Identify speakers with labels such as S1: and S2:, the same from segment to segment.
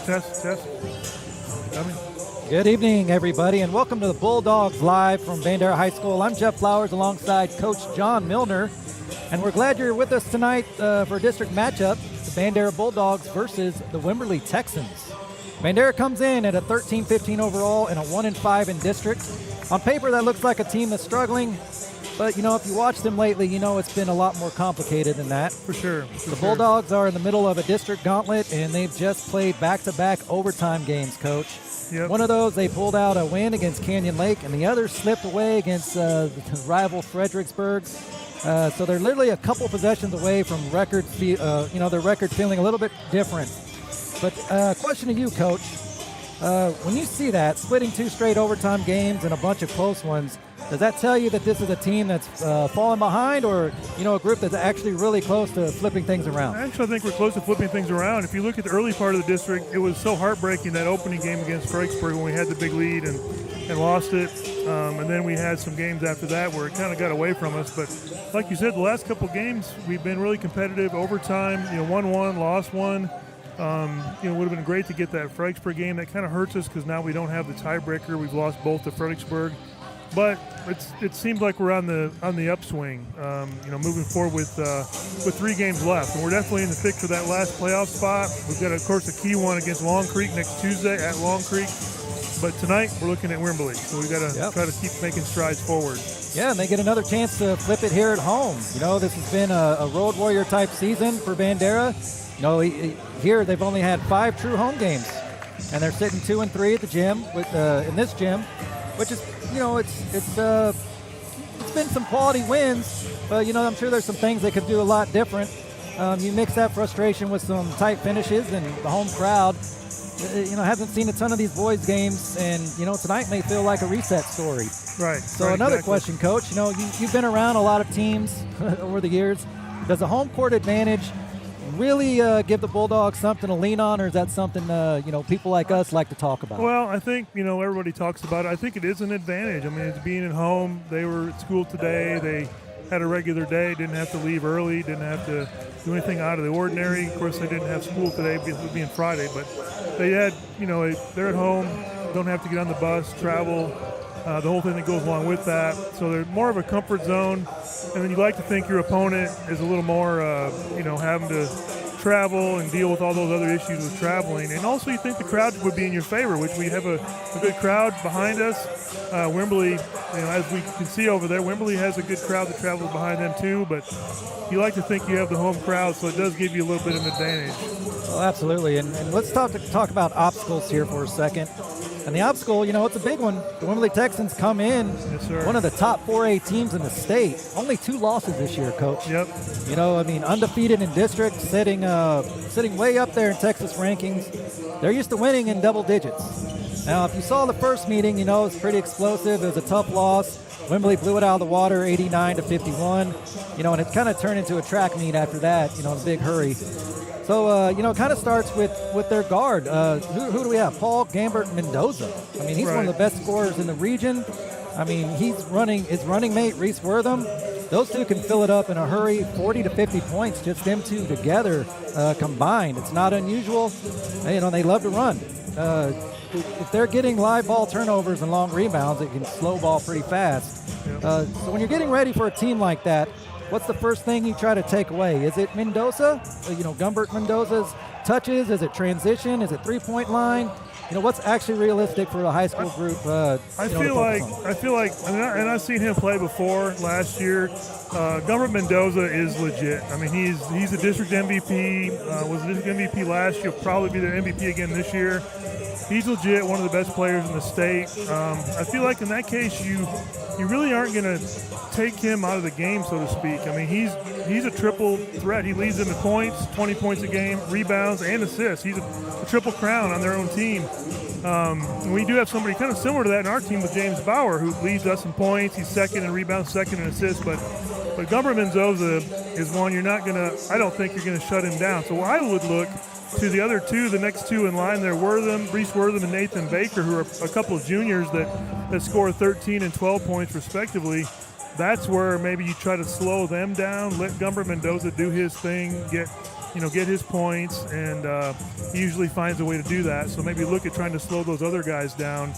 S1: Test.
S2: Good evening, everybody, and welcome to the Bulldogs Live from Bandera High School. I'm Jeff Flowers alongside Coach John Milner, and we're glad you're with us tonight for a district matchup, the Bandera Bulldogs versus the Wimberley Texans. Bandera comes in at a 13-15 overall and a 1-5 in district. On paper, that looks like a team that's struggling, but, you know, if you watch them lately, you know it's been a lot more complicated than that.
S1: For sure.
S2: The Bulldogs are in the middle of a district gauntlet, and they've just played back-to-back overtime games, Coach.
S1: Yep.
S2: One of those, they pulled out a win against Canyon Lake, and the other slipped away against the rival Fredericksburg. So they're literally a couple possessions away from record, their record feeling a little bit different. But question to you, Coach. When you see that, splitting 2 straight overtime games and a bunch of close ones, does that tell you that this is a team that's falling behind, or, you know, a group that's actually really close to flipping things around?
S1: Actually, I think we're close to flipping things around. If you look at the early part of the district, it was so heartbreaking, that opening game against Fredericksburg when we had the big lead and lost it. And then we had some games after that where it kind of got away from us. But like you said, the last couple games, we've been really competitive. Overtime, 1-1, lost one. It would have been great to get that Fredericksburg game. That kind of hurts us because now we don't have the tiebreaker. We've lost both to Fredericksburg. But it seems like we're on the upswing, moving forward with 3 games left. And we're definitely in the thick for that last playoff spot. We've got, of course, a key one against Long Creek next Tuesday at Long Creek. But tonight we're looking at Wimberley. So we've got to try to keep making strides forward.
S2: Yeah, and they get another chance to flip it here at home. You know, this has been a road warrior type season for Bandera. You know, here they've only had 5 true home games. And they're sitting 2-3 at the gym, in this gym, which is, it's been some quality wins, but, I'm sure there's some things they could do a lot different. You mix that frustration with some tight finishes, and the home crowd, hasn't seen a ton of these boys games, and, tonight may feel like a reset story.
S1: Right.
S2: So another question, Coach, you've been around a lot of teams over the years. Does the home court advantage really give the Bulldogs something to lean on, or is that something people like us like to talk about?
S1: Well, I think everybody talks about it. I think it is an advantage. I mean, it's being at home. They were at school today. They had a regular day. Didn't have to leave early. Didn't have to do anything out of the ordinary. Of course, they didn't have school today because it being Friday, but they had they're at home. Don't have to get on the bus, travel. The whole thing that goes along with that. So they're more of a comfort zone. And then you like to think your opponent is a little more, having to travel and deal with all those other issues with traveling. And also you think the crowd would be in your favor, which we have a good crowd behind us. Wimberley, as we can see over there, Wimberley has a good crowd that travels behind them too. But you like to think you have the home crowd, so it does give you a little bit of an advantage.
S2: Well, absolutely. And let's talk about obstacles here for a second. And the obstacle, it's a big one. The Wimberley Texans come in, one of the top 4A teams in the state. Only 2 losses this year, Coach.
S1: Yep.
S2: Undefeated in district, sitting way up there in Texas rankings. They're used to winning in double digits. Now, if you saw the first meeting, it's pretty explosive. It was a tough loss. Wimberley blew it out of the water, 89-51. And it kind of turned into a track meet after that, in a big hurry. So, it kind of starts with their guard. Who do we have? Paul Gambert Mendoza. I mean, he's one of the best scorers in the region. I mean, his running mate, Reese Wortham. Those two can fill it up in a hurry, 40 to 50 points, just them two together combined. It's not unusual. They love to run. If they're getting live ball turnovers and long rebounds, it can slow ball pretty fast. So when you're getting ready for a team like that, what's the first thing you try to take away? Is it Mendoza? Gumbert Mendoza's touches? Is it transition? Is it three-point line? What's actually realistic for a high school group?
S1: I feel like, and I've seen him play before last year. Gumbert Mendoza is legit. I mean, he's a district MVP. Was a district MVP last year. He'll probably be their MVP again this year. He's legit, one of the best players in the state. I feel like in that case, you really aren't going to take him out of the game, so to speak. I mean, he's a triple threat. He leads them in points, 20 points a game, rebounds, and assists. He's a triple crown on their own team. We do have somebody kind of similar to that in our team with James Bauer, who leads us in points. He's second in rebounds, second in assists. But Gumbert Mendoza is one I don't think you're going to shut him down. So I would look to the other two, the next two in line there, Reese Wortham and Nathan Baker, who are a couple of juniors that score 13 and 12 points respectively. That's where maybe you try to slow them down, let Gumbert Mendoza do his thing, get get his points, and he usually finds a way to do that. So maybe look at trying to slow those other guys down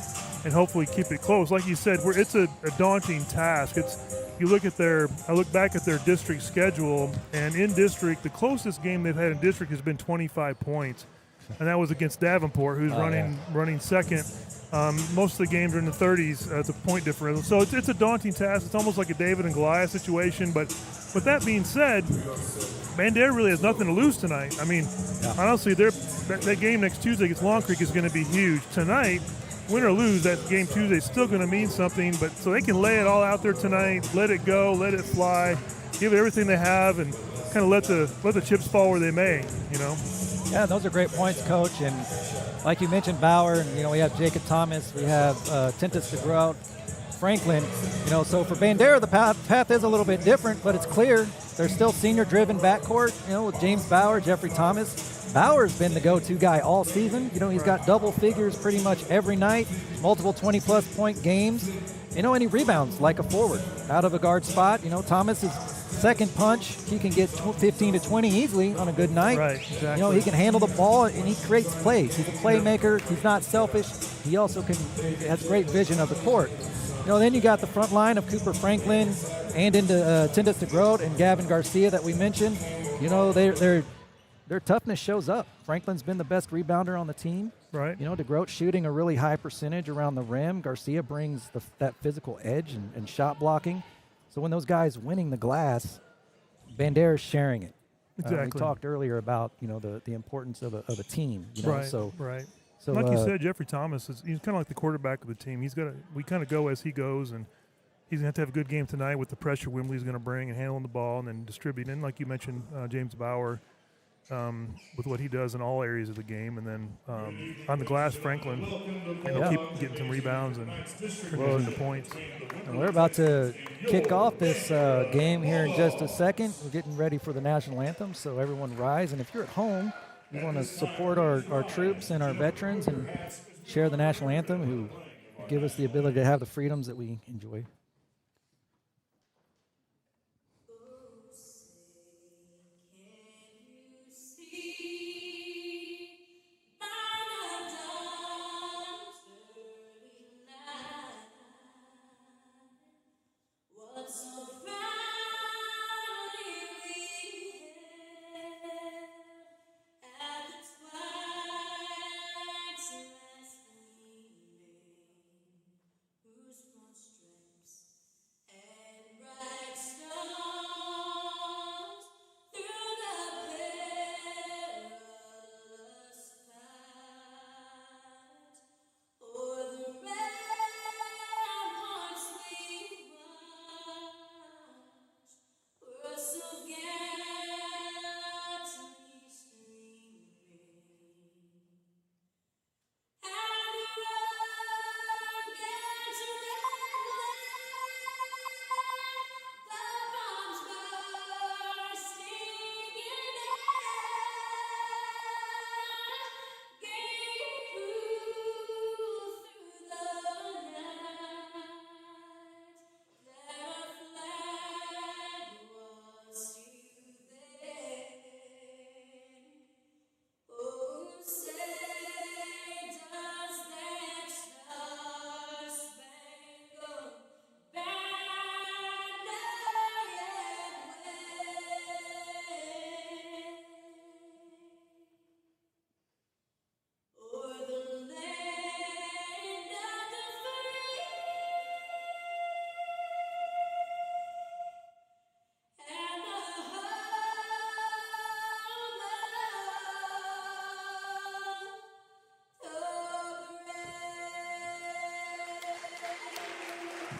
S1: and hopefully keep it close. Like you said, it's a daunting task. I look back at their district schedule, and in district, the closest game they've had in district has been 25 points, and that was against Davenport, who's running second. Most of the games are in the 30s at the point differential. So it's a daunting task. It's almost like a David and Goliath situation. But with that being said, Bandera really has nothing to lose tonight. I mean, honestly, that game next Tuesday against Long Creek is going to be huge. Tonight, win or lose, that game Tuesday is still going to mean something. But so they can lay it all out there tonight, let it go, let it fly, give it everything they have, and kind of let the chips fall where they may.
S2: Yeah, those are great points, Coach. And like you mentioned, Bauer, and we have Jacob Thomas, we have Tintus DeGroat, Franklin. So for Bandera, the path is a little bit different, but it's clear they're still senior-driven backcourt. With James Bauer, Jeffrey Thomas. Bauer's been the go-to guy all season. He's got double figures pretty much every night, multiple 20-plus point games. And he rebounds like a forward out of a guard spot. Thomas is second punch. He can get 15 to 20 easily on a good night.
S1: Right, exactly.
S2: He can handle the ball, and he creates plays. He's a playmaker. He's not selfish. He also has great vision of the court. Then you got the front line of Cooper Franklin and into Tintus DeGroat and Gavin Garcia that we mentioned. Their toughness shows up. Franklin's been the best rebounder on the team.
S1: Right.
S2: DeGroat shooting a really high percentage around the rim. Garcia brings that physical edge and shot blocking. So when those guys winning the glass, Bandera's sharing it.
S1: Exactly.
S2: We talked earlier about the importance of a team.
S1: Right.
S2: So
S1: like you said, Jeffrey Thomas he's kind of like the quarterback of the team. We kind of go as he goes, and he's going to have a good game tonight with the pressure Wimberley's going to bring and handling the ball and then distributing. And like you mentioned, James Bauer. With what he does in all areas of the game. And then on the glass, Franklin, keep getting some rebounds and turn those into points.
S2: And we're about to kick off this game here in just a second. We're getting ready for the national anthem, so everyone rise. And if you're at home, you want to support our troops and our veterans and share the national anthem, who give us the ability to have the freedoms that we enjoy.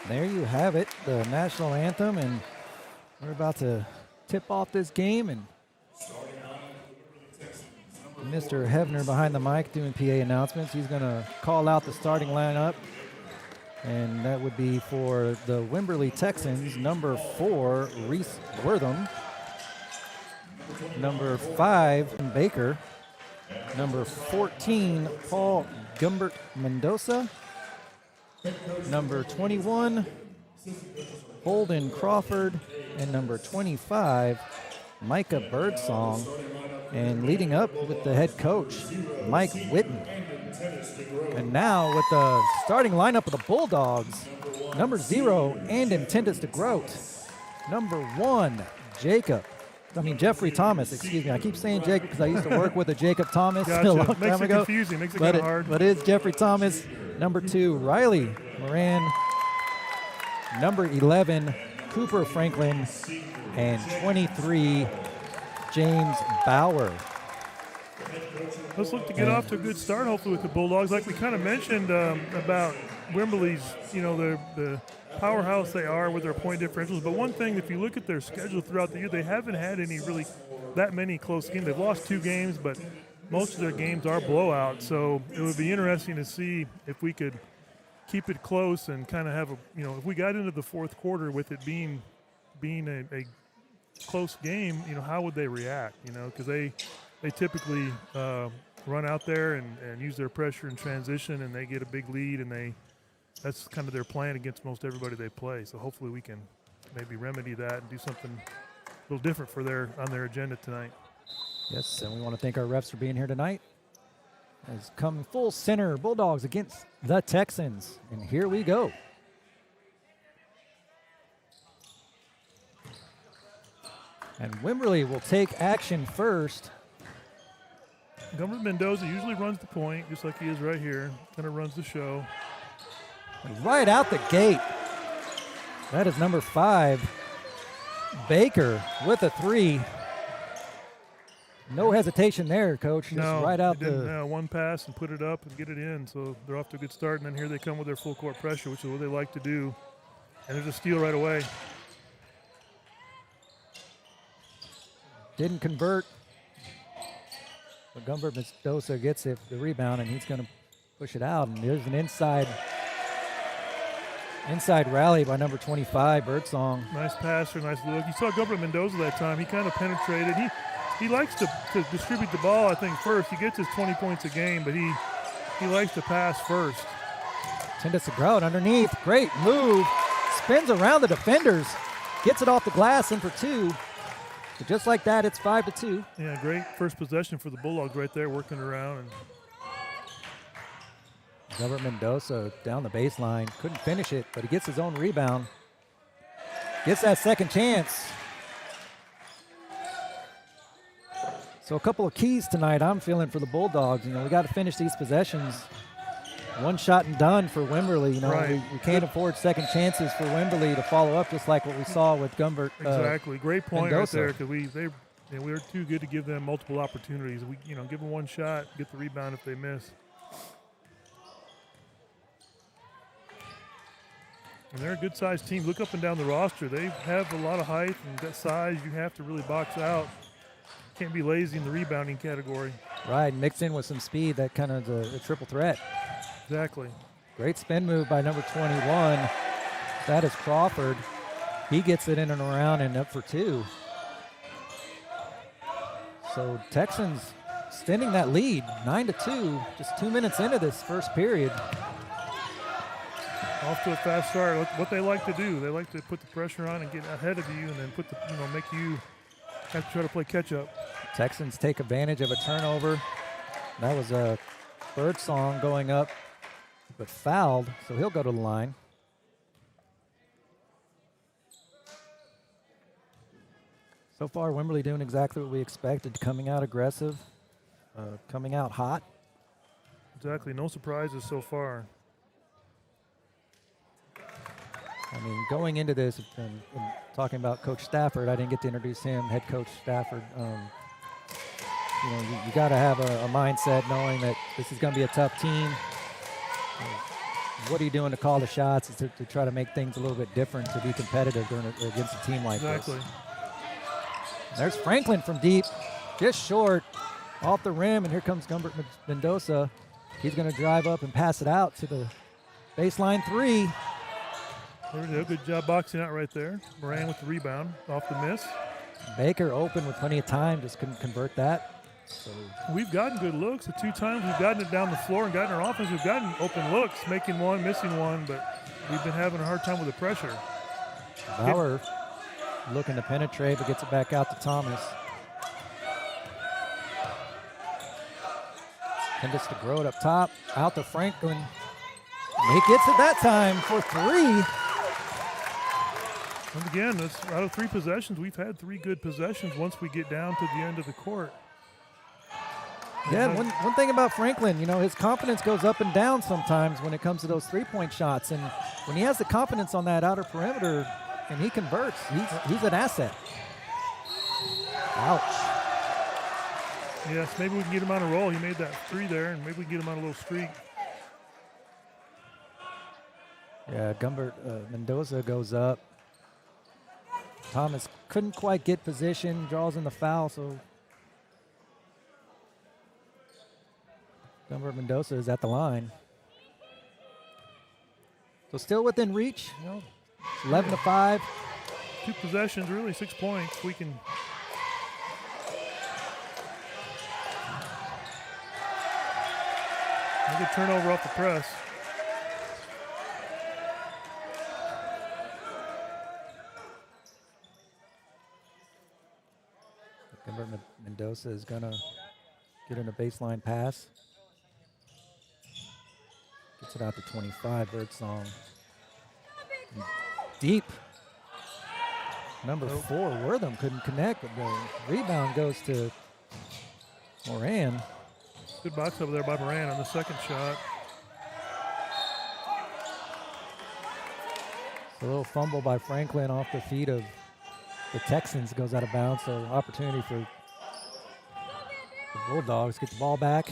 S2: There you have it, the national anthem, and we're about to tip off this game, and Mr. Hevner behind the mic doing PA announcements. He's going to call out the starting lineup, and that would be for the Wimberley Texans, number 4, Reese Wortham, number 5, Baker, number 14, Paul Gumbert Mendoza, number 21, Holden Crawford, and number 25, Micah Birdsong. And leading up with the head coach, Mike Witten. And now with the starting lineup of the Bulldogs, number 0, and Intendus de Groot. Number 1, Jeffrey Thomas, excuse me. I keep saying Jacob because I used to work with a Jacob Thomas a long time
S1: Makes it
S2: ago.
S1: confusing, makes it kind of hard.
S2: But it's Jeffrey Thomas. Number 2, Riley Moran. Number 11, Cooper Franklin. And 23, James Bauer.
S1: Let's look to get off to a good start, hopefully, with the Bulldogs. Like we kind of mentioned about Wimberley's, the powerhouse they are with their point differentials. But one thing, if you look at their schedule throughout the year, they haven't had that many close games. They've lost 2 games, but most of their games are blowouts. So it would be interesting to see if we could keep it close and kind of have if we got into the fourth quarter with it being a close game, how would they react? Because they typically run out there and use their pressure in transition, and they get a big lead, and that's kind of their plan against most everybody they play. So hopefully we can maybe remedy that and do something a little different on their agenda tonight.
S2: Yes, and we want to thank our refs for being here tonight. As come full center, Bulldogs against the Texans, and here we go. And Wimberley will take action first.
S1: Governor Mendoza usually runs the point, just like he is right here. Kind of runs the show.
S2: Right out the gate. That is number 5, Baker with a 3. No hesitation there, Coach. Just right out the
S1: one pass and put it up and get it in. So they're off to a good start, and then here they come with their full court pressure, which is what they like to do. And there's a steal right away.
S2: Didn't convert. But Gumbert Mendoza gets the rebound, and he's going to push it out. And there's an inside rally by number 25, Birdsong.
S1: Nice passer, nice look. You saw Gumbert Mendoza that time. He kind of penetrated. He likes to distribute the ball, I think, first. He gets his 20 points a game, but he likes to pass first.
S2: Intendus de Groot underneath. Great move. Spins around the defenders. Gets it off the glass in for 2. But just like that, it's 5-2.
S1: Yeah, great first possession for the Bulldogs right there, working around. And
S2: Gumbert Mendoza down the baseline. Couldn't finish it, but he gets his own rebound. Gets that second chance. So a couple of keys tonight I'm feeling for the Bulldogs. We got to finish these possessions. One shot and done for Wimberley.
S1: Right.
S2: We can't afford second chances for Wimberley to follow up, just like what we saw with Gumbert.
S1: Exactly. Great point
S2: Mendoza.
S1: right there, because we were too good to give them multiple opportunities. We give them one shot, get the rebound if they miss. And they're a good-sized team. Look up and down the roster. They have a lot of height and that size. You have to really box out. Can't be lazy in the rebounding category.
S2: Right, mixed in with some speed, that kind of a triple threat.
S1: Exactly.
S2: Great spin move by number 21. That is Crawford. He gets it in and around and up for 2. So Texans extending that lead, 9-2, just 2 minutes into this first period.
S1: Off to a fast start. What they like to do, they like to put the pressure on and get ahead of you, and then make you have to try to play catch up.
S2: Texans take advantage of a turnover. That was a Birdsong going up, but fouled, so he'll go to the line. So far, Wimberley doing exactly what we expected, coming out aggressive, coming out hot.
S1: Exactly, no surprises so far.
S2: I mean, going into this and talking about Coach Stafford, I didn't get to introduce him, head coach Stafford. You got to have a mindset knowing that this is going to be a tough team. What are you doing to call the shots to try to make things a little bit different, to be competitive against a team like
S1: Exactly.
S2: this? There's Franklin from deep, just short, off the rim, and here comes Gumbert Mendoza. He's going to drive up and pass it out to the baseline 3.
S1: There we go. Good job boxing out right there. Moran with the rebound off the miss.
S2: Baker open with plenty of time, just couldn't convert that. So
S1: we've gotten good looks. The 2 times we've gotten it down the floor and gotten our offense, we've gotten open looks, making one, missing one, but we've been having a hard time with the pressure.
S2: Bauer looking to penetrate, but gets it back out to Thomas. Tendis to grow it up top, out to Franklin. And he gets it that time for 3.
S1: And again, out of 3 possessions, we've had 3 good possessions once we get down to the end of the court.
S2: Yeah, one thing about Franklin, you know, his confidence goes up and down sometimes when it comes to those three-point shots. And when he has the confidence on that outer perimeter and he converts, he's an asset. Ouch.
S1: Yes, maybe we can get him on a roll. He made that 3 there, and maybe we can get him on a little streak.
S2: Yeah, Mendoza goes up. Thomas couldn't quite get position, draws in the foul, so Gumbert Mendoza is at the line. So still within reach, you know, 11-5.
S1: 2 possessions, really 6 points. We can. A good turnover off the press.
S2: Gumbert Mendoza is gonna get in a baseline pass. Gets it out to 25, Birdsong. Deep. Number 4, Wortham couldn't connect, but the rebound goes to Moran.
S1: Good box over there by Moran on the second shot.
S2: A little fumble by Franklin off the feet of the Texans, goes out of bounds, so opportunity for the Bulldogs get the ball back.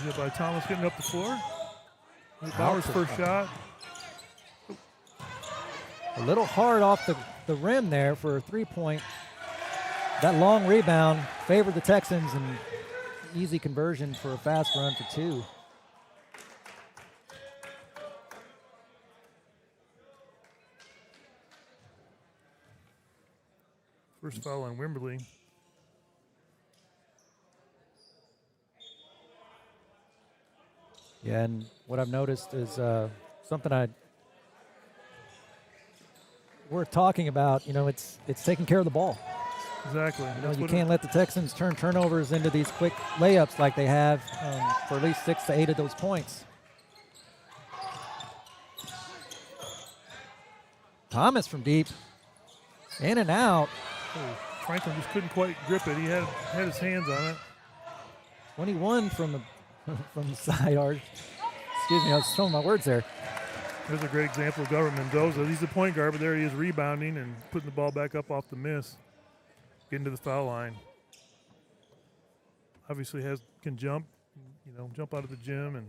S1: Good by Thomas getting up the floor. Bauer's first shot.
S2: A little hard off the rim there for a 3-point. That long rebound favored the Texans and easy conversion for a fast run for 2.
S1: First foul on Wimberley.
S2: Yeah, and what I've noticed is something worth talking about. You know, it's taking care of the ball.
S1: Exactly.
S2: You know, you can't let the Texans turn turnovers into these quick layups like they have for at least 6 to 8 of those points. Thomas from deep, in and out.
S1: Oh, Franklin just couldn't quite grip it. He had his hands on it.
S2: 21 from the side arc. Excuse me, I was throwing my words there.
S1: There's a great example of Gumbert Mendoza. He's the point guard, but there he is rebounding and putting the ball back up off the miss. Getting to the foul line. Obviously can jump, jump out of the gym and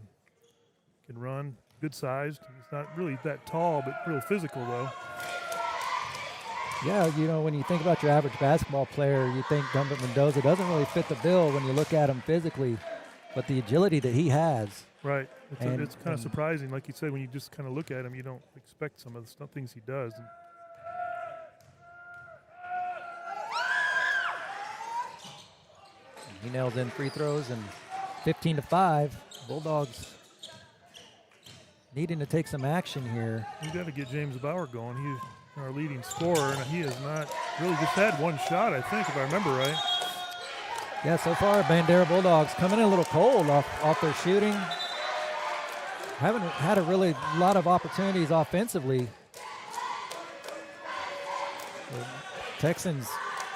S1: can run. Good sized. He's not really that tall, but real physical though.
S2: Yeah, you know, when you think about your average basketball player, you think Gumbert Mendoza doesn't really fit the bill when you look at him physically, but the agility that he has.
S1: Right. It's kind of surprising. Like you said, when you just kind of look at him, you don't expect some of the things he does.
S2: He nails in free throws, and 15-5. Bulldogs needing to take some action here.
S1: We got to get James Bauer going. He's our leading scorer, and he has not really just had one shot, I think, if I remember right.
S2: Yeah, so far, Bandera Bulldogs coming in a little cold off their shooting. Haven't had a really lot of opportunities offensively. The Texans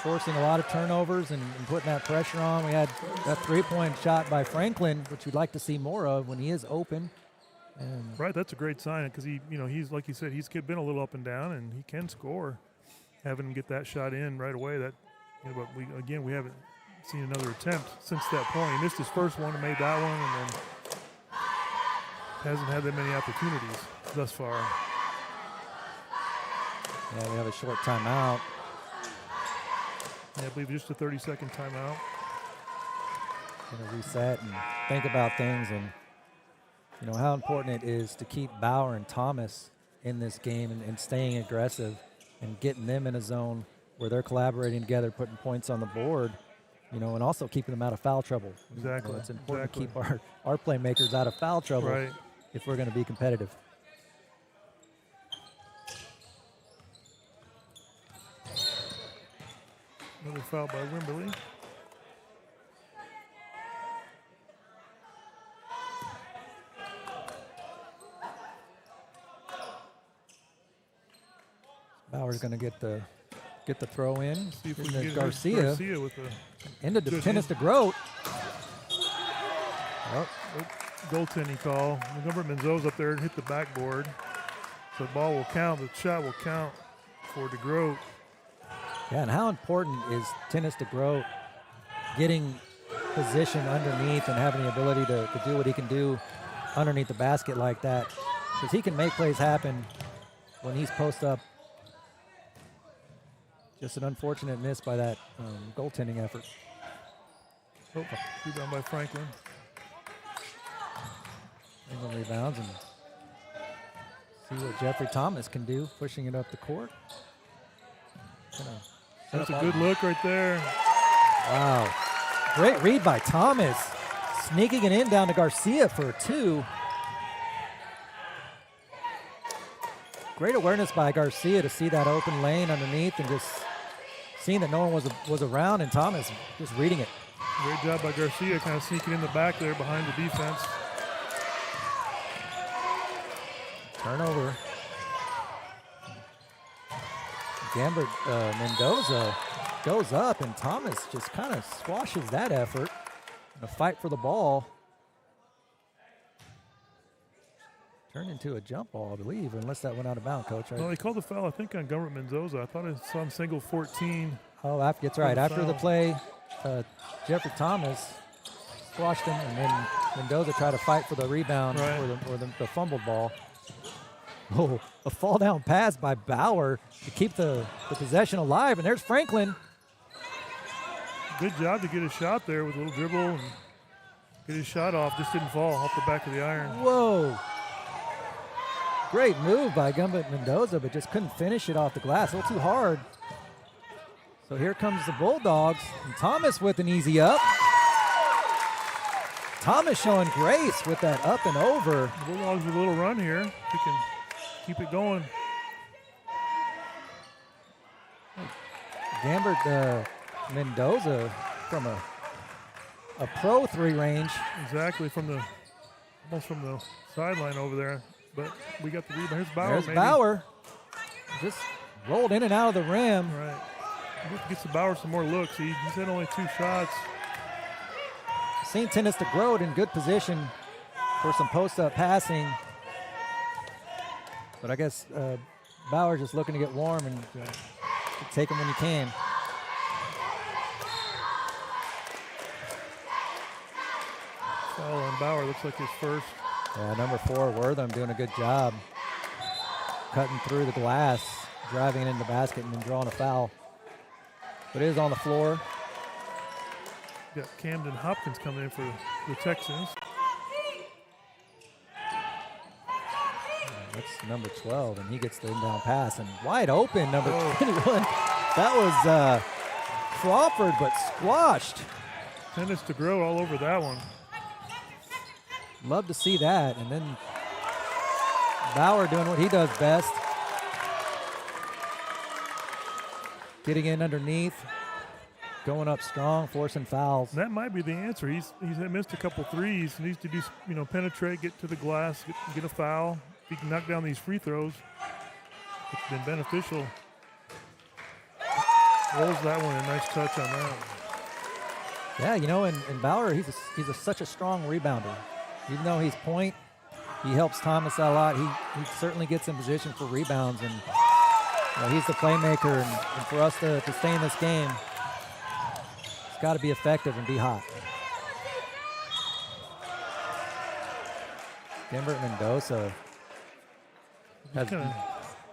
S2: forcing a lot of turnovers and putting that pressure on. We had that 3-point shot by Franklin, which we'd like to see more of when he is open. And
S1: right, that's a great sign because he's like you said, he's been a little up and down, and he can score. Having him get that shot in right away, but we haven't seen another attempt since that point. He missed his first one and made that one, and then hasn't had that many opportunities thus far.
S2: Yeah, we have a short timeout.
S1: Yeah, I believe just a 30-second timeout.
S2: Going to reset and think about things, and how important it is to keep Bauer and Thomas in this game and staying aggressive and getting them in a zone where they're collaborating together, putting points on the board, and also keeping them out of foul trouble.
S1: Exactly.
S2: It's important to keep our playmakers out of foul trouble if we're going to be competitive.
S1: Another foul by Wimberley.
S2: Bauer's going to get the throw in.
S1: See if we can
S2: Here's
S1: get
S2: Garcia
S1: with the
S2: into the tennis to Grote. Oh,
S1: goaltending call. Montgomery Mendoza up there and hit the backboard. So the ball will count. The shot will count for DeGroat.
S2: yeah, and how important is tennis to Grote getting position underneath and having the ability to do what he can do underneath the basket like that? Because he can make plays happen when he's post up. Just an unfortunate miss by that goaltending effort.
S1: Oh, rebound by Franklin.
S2: England rebounds and see what Jeffrey Thomas can do, pushing it up the court.
S1: That's a good look right there.
S2: Wow. Great read by Thomas. Sneaking it in down to Garcia for a 2. Great awareness by Garcia to see that open lane underneath and just seeing that no one was around, and Thomas just reading it.
S1: Great job by Garcia, kind of sneaking in the back there behind the defense.
S2: Turnover. Gambert Mendoza goes up, and Thomas just kind of squashes that effort in a fight for the ball. Turned into a jump ball, I believe, unless that went out of bounds, Coach.
S1: Well, they called the foul, I think, on Gambert Mendoza. I thought it was on single 14.
S2: Oh, that's right. After the
S1: foul.
S2: play, Jeffrey Thomas squashed him, and then Mendoza tried to fight for the rebound or the fumbled ball. Oh, a fall down pass by Bauer to keep the possession alive, and there's Franklin.
S1: Good job to get a shot there with a little dribble and get his shot off. Just didn't fall off the back of the iron.
S2: Whoa. Great move by Gambert Mendoza, but just couldn't finish it off the glass. A little too hard. So here comes the Bulldogs, and Thomas with an easy up. Thomas showing grace with that up and over.
S1: The Bulldogs with a little run here. He can keep it going.
S2: Gambert Mendoza from a pro 3 range.
S1: Exactly, almost from the sideline over there. But we got the rebound. Here's Bauer.
S2: There's Bauer. Just rolled in and out of the rim.
S1: Right. Gets the Bauer some more looks. He's had only 2 shots.
S2: Seen tennis to Grote in good position for some post-up passing. But I guess Bauer just looking to get warm and take him when you can.
S1: Foul on Bauer. Looks like his first.
S2: Yeah, number 4, Wortham doing a good job. Cutting through the glass, driving it in the basket, and then drawing a foul. But it is on the floor.
S1: Got Camden Hopkins coming in for the Texans.
S2: That's number 12, and he gets the inbound pass. And wide open, number 21. That was Crawford, but squashed.
S1: Tennis to Grow all over that one.
S2: Love to see that. And then Bauer doing what he does best. Getting in underneath, going up strong, forcing fouls.
S1: That might be the answer. He's missed a couple threes. He needs to do, penetrate, get to the glass, get a foul. If he can knock down these free throws, it's been beneficial. Rolls that one, a nice touch on that.
S2: Yeah, and Bauer, he's such a strong rebounder. Even though he's point, he helps Thomas out a lot. He certainly gets in position for rebounds, and he's the playmaker. And for us to stay in this game, it's got to be effective and be hot. Gambert Mendoza has
S1: kind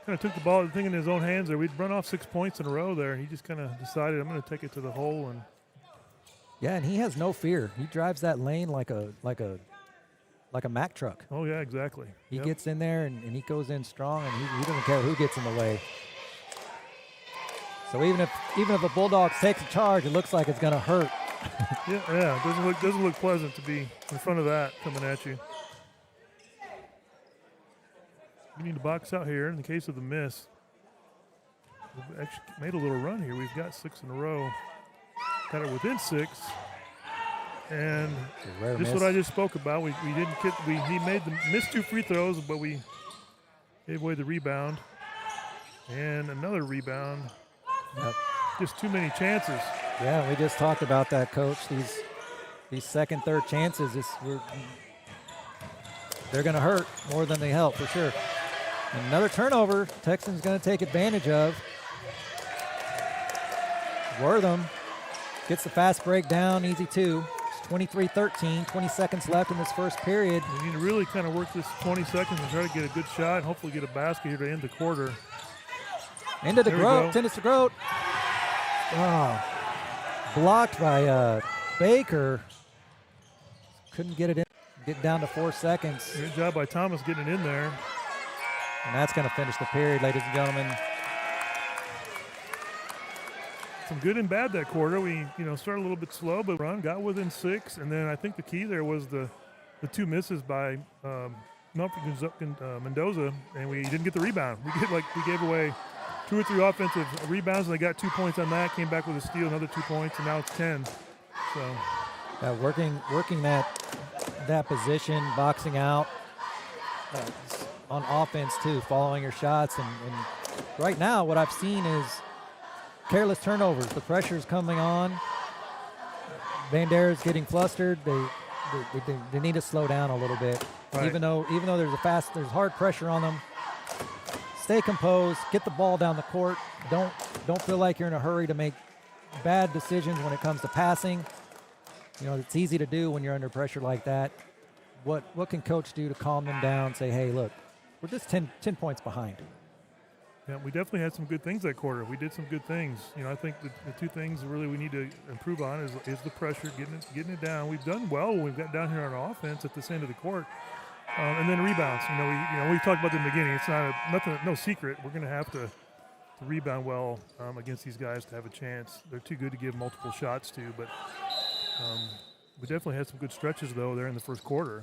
S1: of took the ball, thing in his own hands there. We'd run off 6 points in a row there. He just kind of decided, I'm going to take it to the hole. And
S2: yeah, and he has no fear. He drives that lane like a Mack truck.
S1: Oh yeah, exactly.
S2: He gets in there and he goes in strong, and he doesn't care who gets in the way. So even if a Bulldogs takes a charge, it looks like it's going to hurt.
S1: yeah, it doesn't look pleasant to be in front of that coming at you. You need to box out here in the case of the miss. we've actually made a little run here. We've got 6 in a row. Got it within 6. And just what I just spoke about. We didn't get, he missed 2 free throws, but we gave away the rebound. And another rebound.
S2: Yep.
S1: Just too many chances.
S2: Yeah, we just talked about that, Coach. These second, third chances, they're going to hurt more than they help, for sure. Another turnover, Texans going to take advantage of. Wortham gets the fast break down, easy 2. It's 23-13, 20 seconds left in this first period.
S1: We need to really kind of work this 20 seconds and try to get a good shot and hopefully get a basket here to end the quarter.
S2: Into the Grote, tennis to Grote. Oh, blocked by Baker. Couldn't get it in, get down to 4 seconds.
S1: Good job by Thomas getting it in there.
S2: And that's going to finish the period, ladies and gentlemen.
S1: Some good and bad that quarter. We, started a little bit slow, but got within 6. And then I think the key there was the 2 misses by Mendoza, and we didn't get the rebound. We gave away 2 or 3 offensive rebounds, and they got 2 points on that. Came back with a steal, another 2 points, and now it's 10. So,
S2: working that position, boxing out on offense too, following your shots, and right now what I've seen is careless turnovers. The pressure's coming on. Bandera's getting flustered. They need to slow down a little bit. Right. Even though there's hard pressure on them. Stay composed. Get the ball down the court. Don't feel like you're in a hurry to make bad decisions when it comes to passing. It's easy to do when you're under pressure like that. What can coach do to calm them down? Say, hey, look, we're just 10 points behind.
S1: Yeah, we definitely had some good things that quarter. We did some good things. I think the 2 things really we need to improve on is the pressure, getting it down. We've done well when we've got down here on offense at this end of the court, and then rebounds. We talked about in the beginning. It's no secret. We're going to have to rebound well against these guys to have a chance. They're too good to give multiple shots to, but we definitely had some good stretches though there in the first quarter.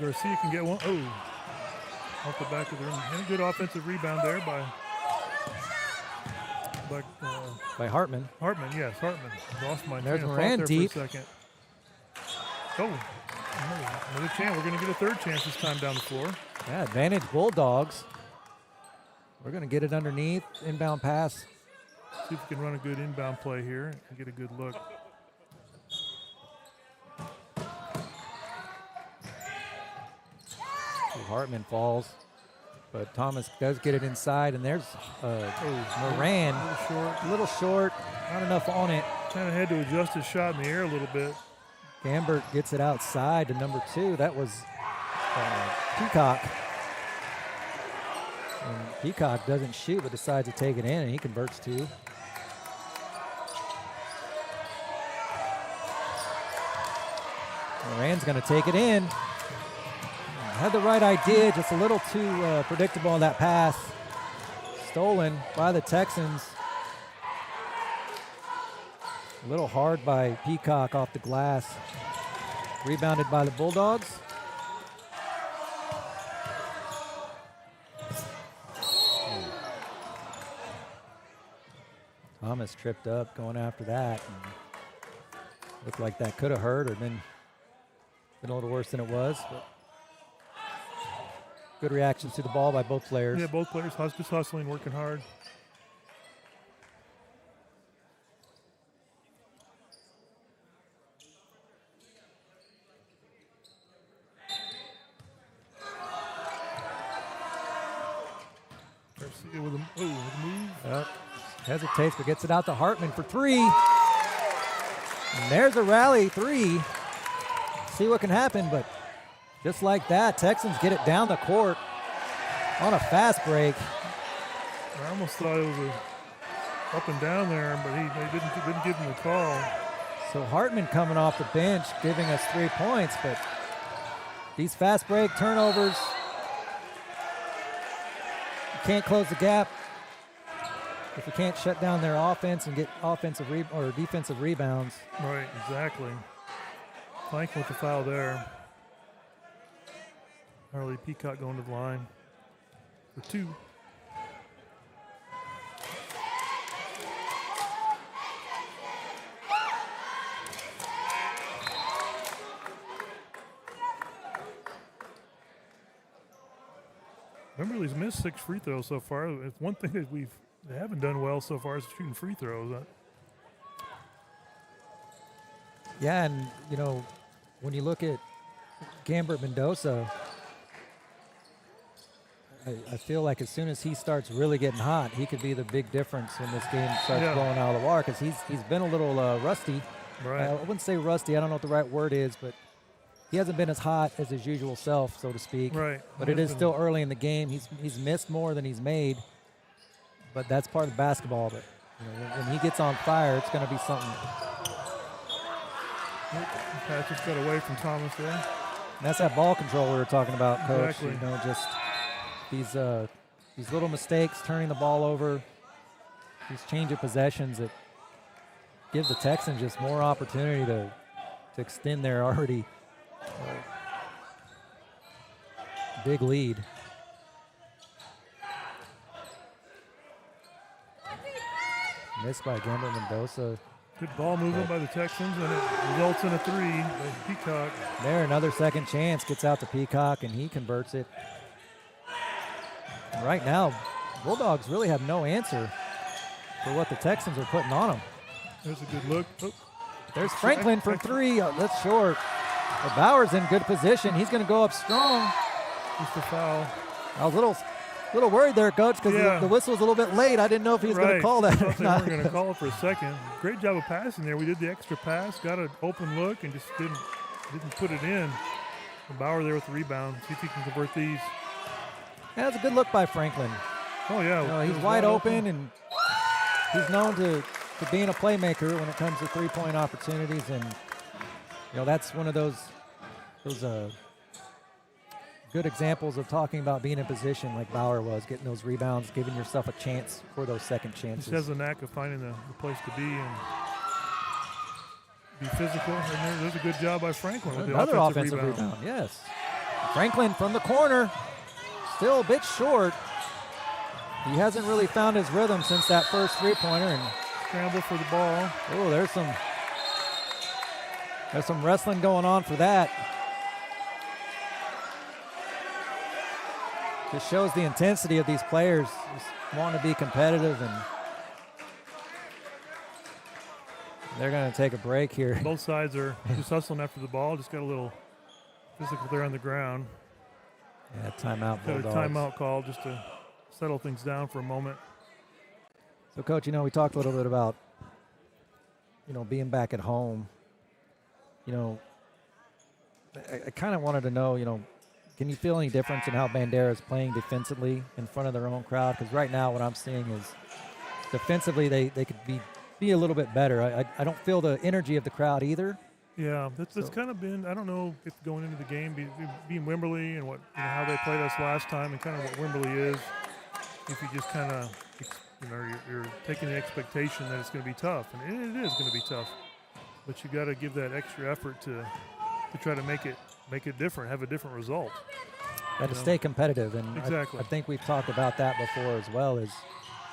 S1: Garcia can get one. Oh, off the back of the rim. And a good offensive rebound there by
S2: Hartman.
S1: Hartman, yes, Hartman. Lost my
S2: There's
S1: train of
S2: Moran
S1: thought
S2: deep.
S1: for a second. Another chance. We're going to get a third chance this time down the floor.
S2: Yeah, advantage Bulldogs. We're going to get it underneath. Inbound pass.
S1: See if we can run a good inbound play here and get a good look.
S2: Hartman falls, but Thomas does get it inside, and there's Moran. A little short, not enough on it.
S1: Kind of had to adjust his shot in the air a little bit.
S2: Gambert gets it outside to number 2. That was Peacock. And Peacock doesn't shoot, but decides to take it in, and he converts 2. Moran's going to take it in. Had the right idea, just a little too predictable on that pass. Stolen by the Texans. A little hard by Peacock off the glass. Rebounded by the Bulldogs. Thomas tripped up going after that. And looked like that could have hurt or been a little worse than it was. But good reactions to the ball by both players.
S1: Yeah, both players just hustling, working hard. Garcia with a move.
S2: Hesitates, but gets it out to Hartman for 3. And there's a rally 3. See what can happen, but just like that, Texans get it down the court on a fast break.
S1: I almost thought it was up and down there, but they didn't give him the call.
S2: So Hartman coming off the bench, giving us 3 points, but these fast break turnovers, you can't close the gap. if we can't shut down their offense and get offensive or defensive rebounds.
S1: Right, exactly. Franklin with the foul there. Harley Peacock going to the line for 2. Wimberley's missed 6 free throws so far. It's one thing that they haven't done well so far is shooting free throws.
S2: Yeah, and, you know, when you look at Gambert Mendoza, I feel like as soon as he starts really getting hot, he could be the big difference when this game starts blowing out of the water, because he's been a little rusty.
S1: Right.
S2: I wouldn't say rusty. I don't know what the right word is, but he hasn't been as hot as his usual self, so to speak.
S1: Right.
S2: But it is still early in the game. He's missed more than he's made, but that's part of basketball. But you know, when he gets on fire, it's going to be something.
S1: Pat just got away from Thomas there.
S2: And that's that ball control we were talking about, Coach.
S1: Exactly.
S2: You know, just these little mistakes, turning the ball over, these change of possessions that give the Texans just more opportunity to extend their already big lead. Missed by Gambert Mendoza.
S1: Good ball movement by the Texans, and it results in a 3 by Peacock.
S2: There, another second chance, gets out to Peacock, and he converts it. And right now, Bulldogs really have no answer for what the Texans are putting on them.
S1: There's a good look. Oh.
S2: There's Franklin for 3. That's short. But Bauer's in good position. He's going to go up strong.
S1: Just a foul.
S2: I was a little worried there, Coach, because the whistle was a little bit late. I didn't know if he was going to call that or
S1: they
S2: not.
S1: weren't going to call it for a second. Great job of passing there. We did the extra pass, got an open look, and just didn't put it in. And Bauer there with the rebound. See if he can convert these.
S2: Yeah, that's a good look by Franklin.
S1: Oh, yeah.
S2: You know, he's wide open, and he's known to being a playmaker when it comes to three-point opportunities. And, you know, that's one of those good examples of talking about being in position like Bauer was, getting those rebounds, giving yourself a chance for those second chances.
S1: He has a knack of finding the place to be and be physical. And there's a good job by Franklin with
S2: another
S1: the
S2: offensive rebound. Yes. Franklin from the corner, still a bit short. He hasn't really found his rhythm since that first three-pointer. And
S1: scramble for the ball.
S2: Oh, there's some wrestling going on for that. Just shows the intensity of these players, just wanting to be competitive, and they're going to take a break here.
S1: Both sides are just hustling after the ball. Just got a little physical there on the ground.
S2: Yeah, timeout.
S1: Got a
S2: Bulldogs.
S1: timeout call just to settle things down for a moment.
S2: So, Coach, you know, we talked a little bit about, you know, being back at home. You know, I kind of wanted to know, you know, can you feel any difference in how Bandera is playing defensively in front of their own crowd? Because right now what I'm seeing is defensively they could be a little bit better. I don't feel the energy of the crowd either.
S1: Yeah, that's kind of been, I don't know if going into the game, being Wimberley and what how they played us last time and kind of what Wimberley is, if you just kind of, you know, you're taking the expectation that it's going to be tough, and it is going to be tough, but you got to give that extra effort to try to make it different, have a different result.
S2: Got to stay competitive, and
S1: exactly.
S2: I think we've talked about that before as well. Is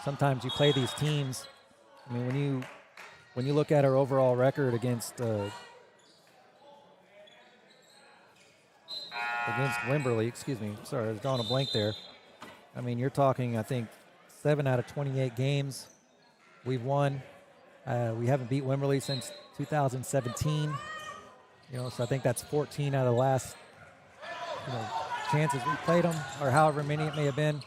S2: sometimes you play these teams. I mean, when you look at our overall record against Wimberley, excuse me, sorry, I was drawing a blank there. I mean, you're talking, I think, 7 out of 28 games we've won. We haven't beat Wimberley since 2017. You know, so I think that's 14 out of the last, you know, chances we played them, or however many it may have been.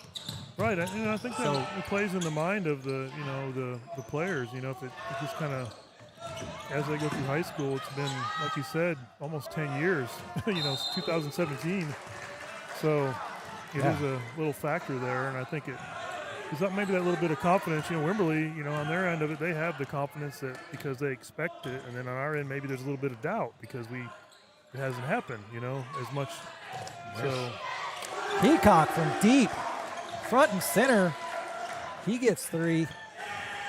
S1: Right, and I think that it plays in the mind of the, you know, the players. You know, if it just kind of, as they go through high school, it's been, like you said, almost 10 years. You know, it's 2017. So it is a little factor there, and I think it's not maybe that little bit of confidence. You know, Wimberley, you know, on their end of it, they have the confidence that because they expect it, and then on our end, maybe there's a little bit of doubt because it hasn't happened, you know, as much. So
S2: Peacock from deep, front and center, he gets 3.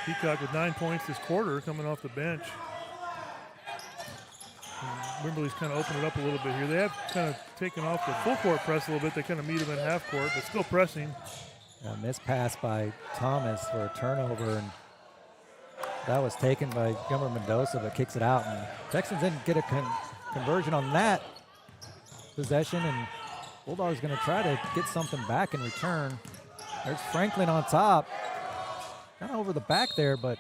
S1: Peacock with 9 points this quarter coming off the bench. And Wimberley's kind of opened it up a little bit here. They have kind of taken off the full court press a little bit. They kind of meet them in half court, but still pressing.
S2: A missed pass by Thomas for a turnover, and that was taken by Gummer Mendoza, but kicks it out. And Texans didn't get a conversion on that possession, and Bulldogs going to try to get something back in return. There's Franklin on top. Kind of over the back there, but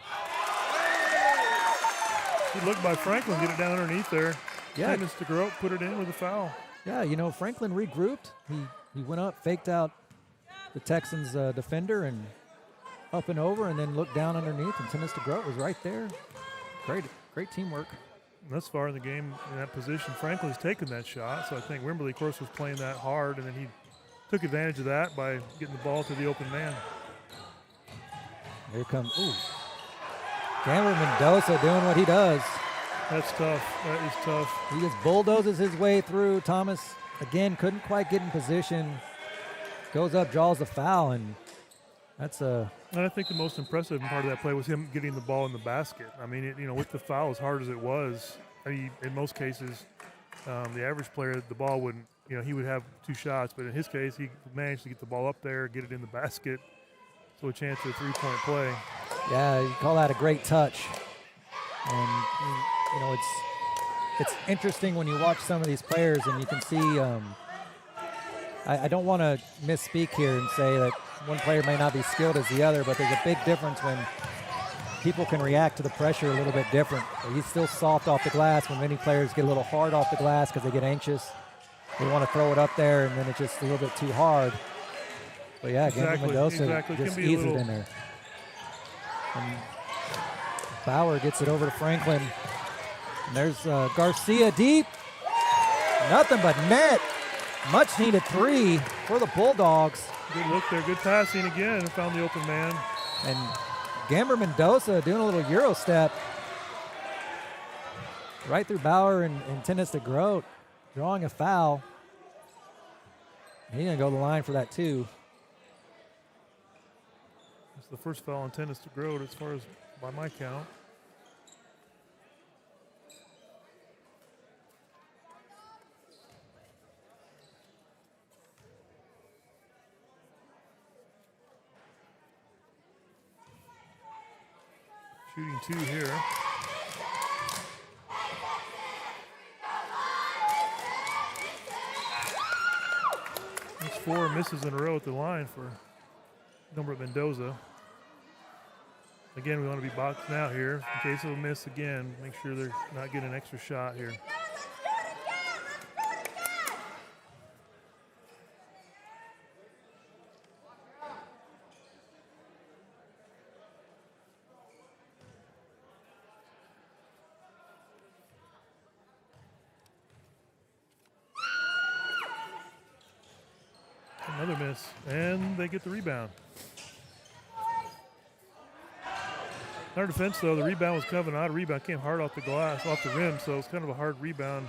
S1: good look by Franklin, get it down underneath there.
S2: Yeah.
S1: Dennis DeGroat put it in with a foul.
S2: Yeah, you know, Franklin regrouped. He went up, faked out the Texans defender and up and over, and then looked down underneath, and Dennis DeGroat was right there. Great teamwork.
S1: And thus far in the game in that position, Franklin's taken that shot, so I think Wimberley, of course, was playing that hard, and then he took advantage of that by getting the ball to the open man.
S2: Here comes, Gambler Mendoza doing what he does.
S1: That's tough. That is tough.
S2: He just bulldozes his way through. Thomas, again, couldn't quite get in position. Goes up, draws the foul, and that's a...
S1: And I think the most impressive part of that play was him getting the ball in the basket. I mean, with the foul as hard as it was, in most cases, the average player, the ball wouldn't, he would have 2 shots. But in his case, he managed to get the ball up there, get it in the basket. So a chance at a 3-point play.
S2: Yeah, you call that a great touch. And, it's interesting when you watch some of these players and you can see, I don't want to misspeak here and say that one player may not be skilled as the other, but there's a big difference when people can react to the pressure a little bit different. He's still soft off the glass when many players get a little hard off the glass because they get anxious. They want to throw it up there, and then it's just a little bit too hard. But yeah,
S1: exactly,
S2: Mendoza just eases it in there. And Bauer gets it over to Franklin. And there's Garcia deep. Nothing but net. Much needed 3 for the Bulldogs.
S1: Good look there. Good passing again. And found the open man.
S2: And Gamber Mendoza doing a little Euro step. Right through Bauer and Tennis DeGroat. Drawing a foul. He's going to go to the line for that too.
S1: It's the first foul on Tennis DeGroat as far as by my count. Shooting 2 here. That's 4 misses in a row at the line for Gilbert Mendoza. Again, we want to be boxing out here. In case of a miss again, make sure they're not getting an extra shot here. Another miss, and they get the rebound. In our defense, though, the rebound was coming out. A rebound came hard off the glass, off the rim, so it's kind of a hard rebound.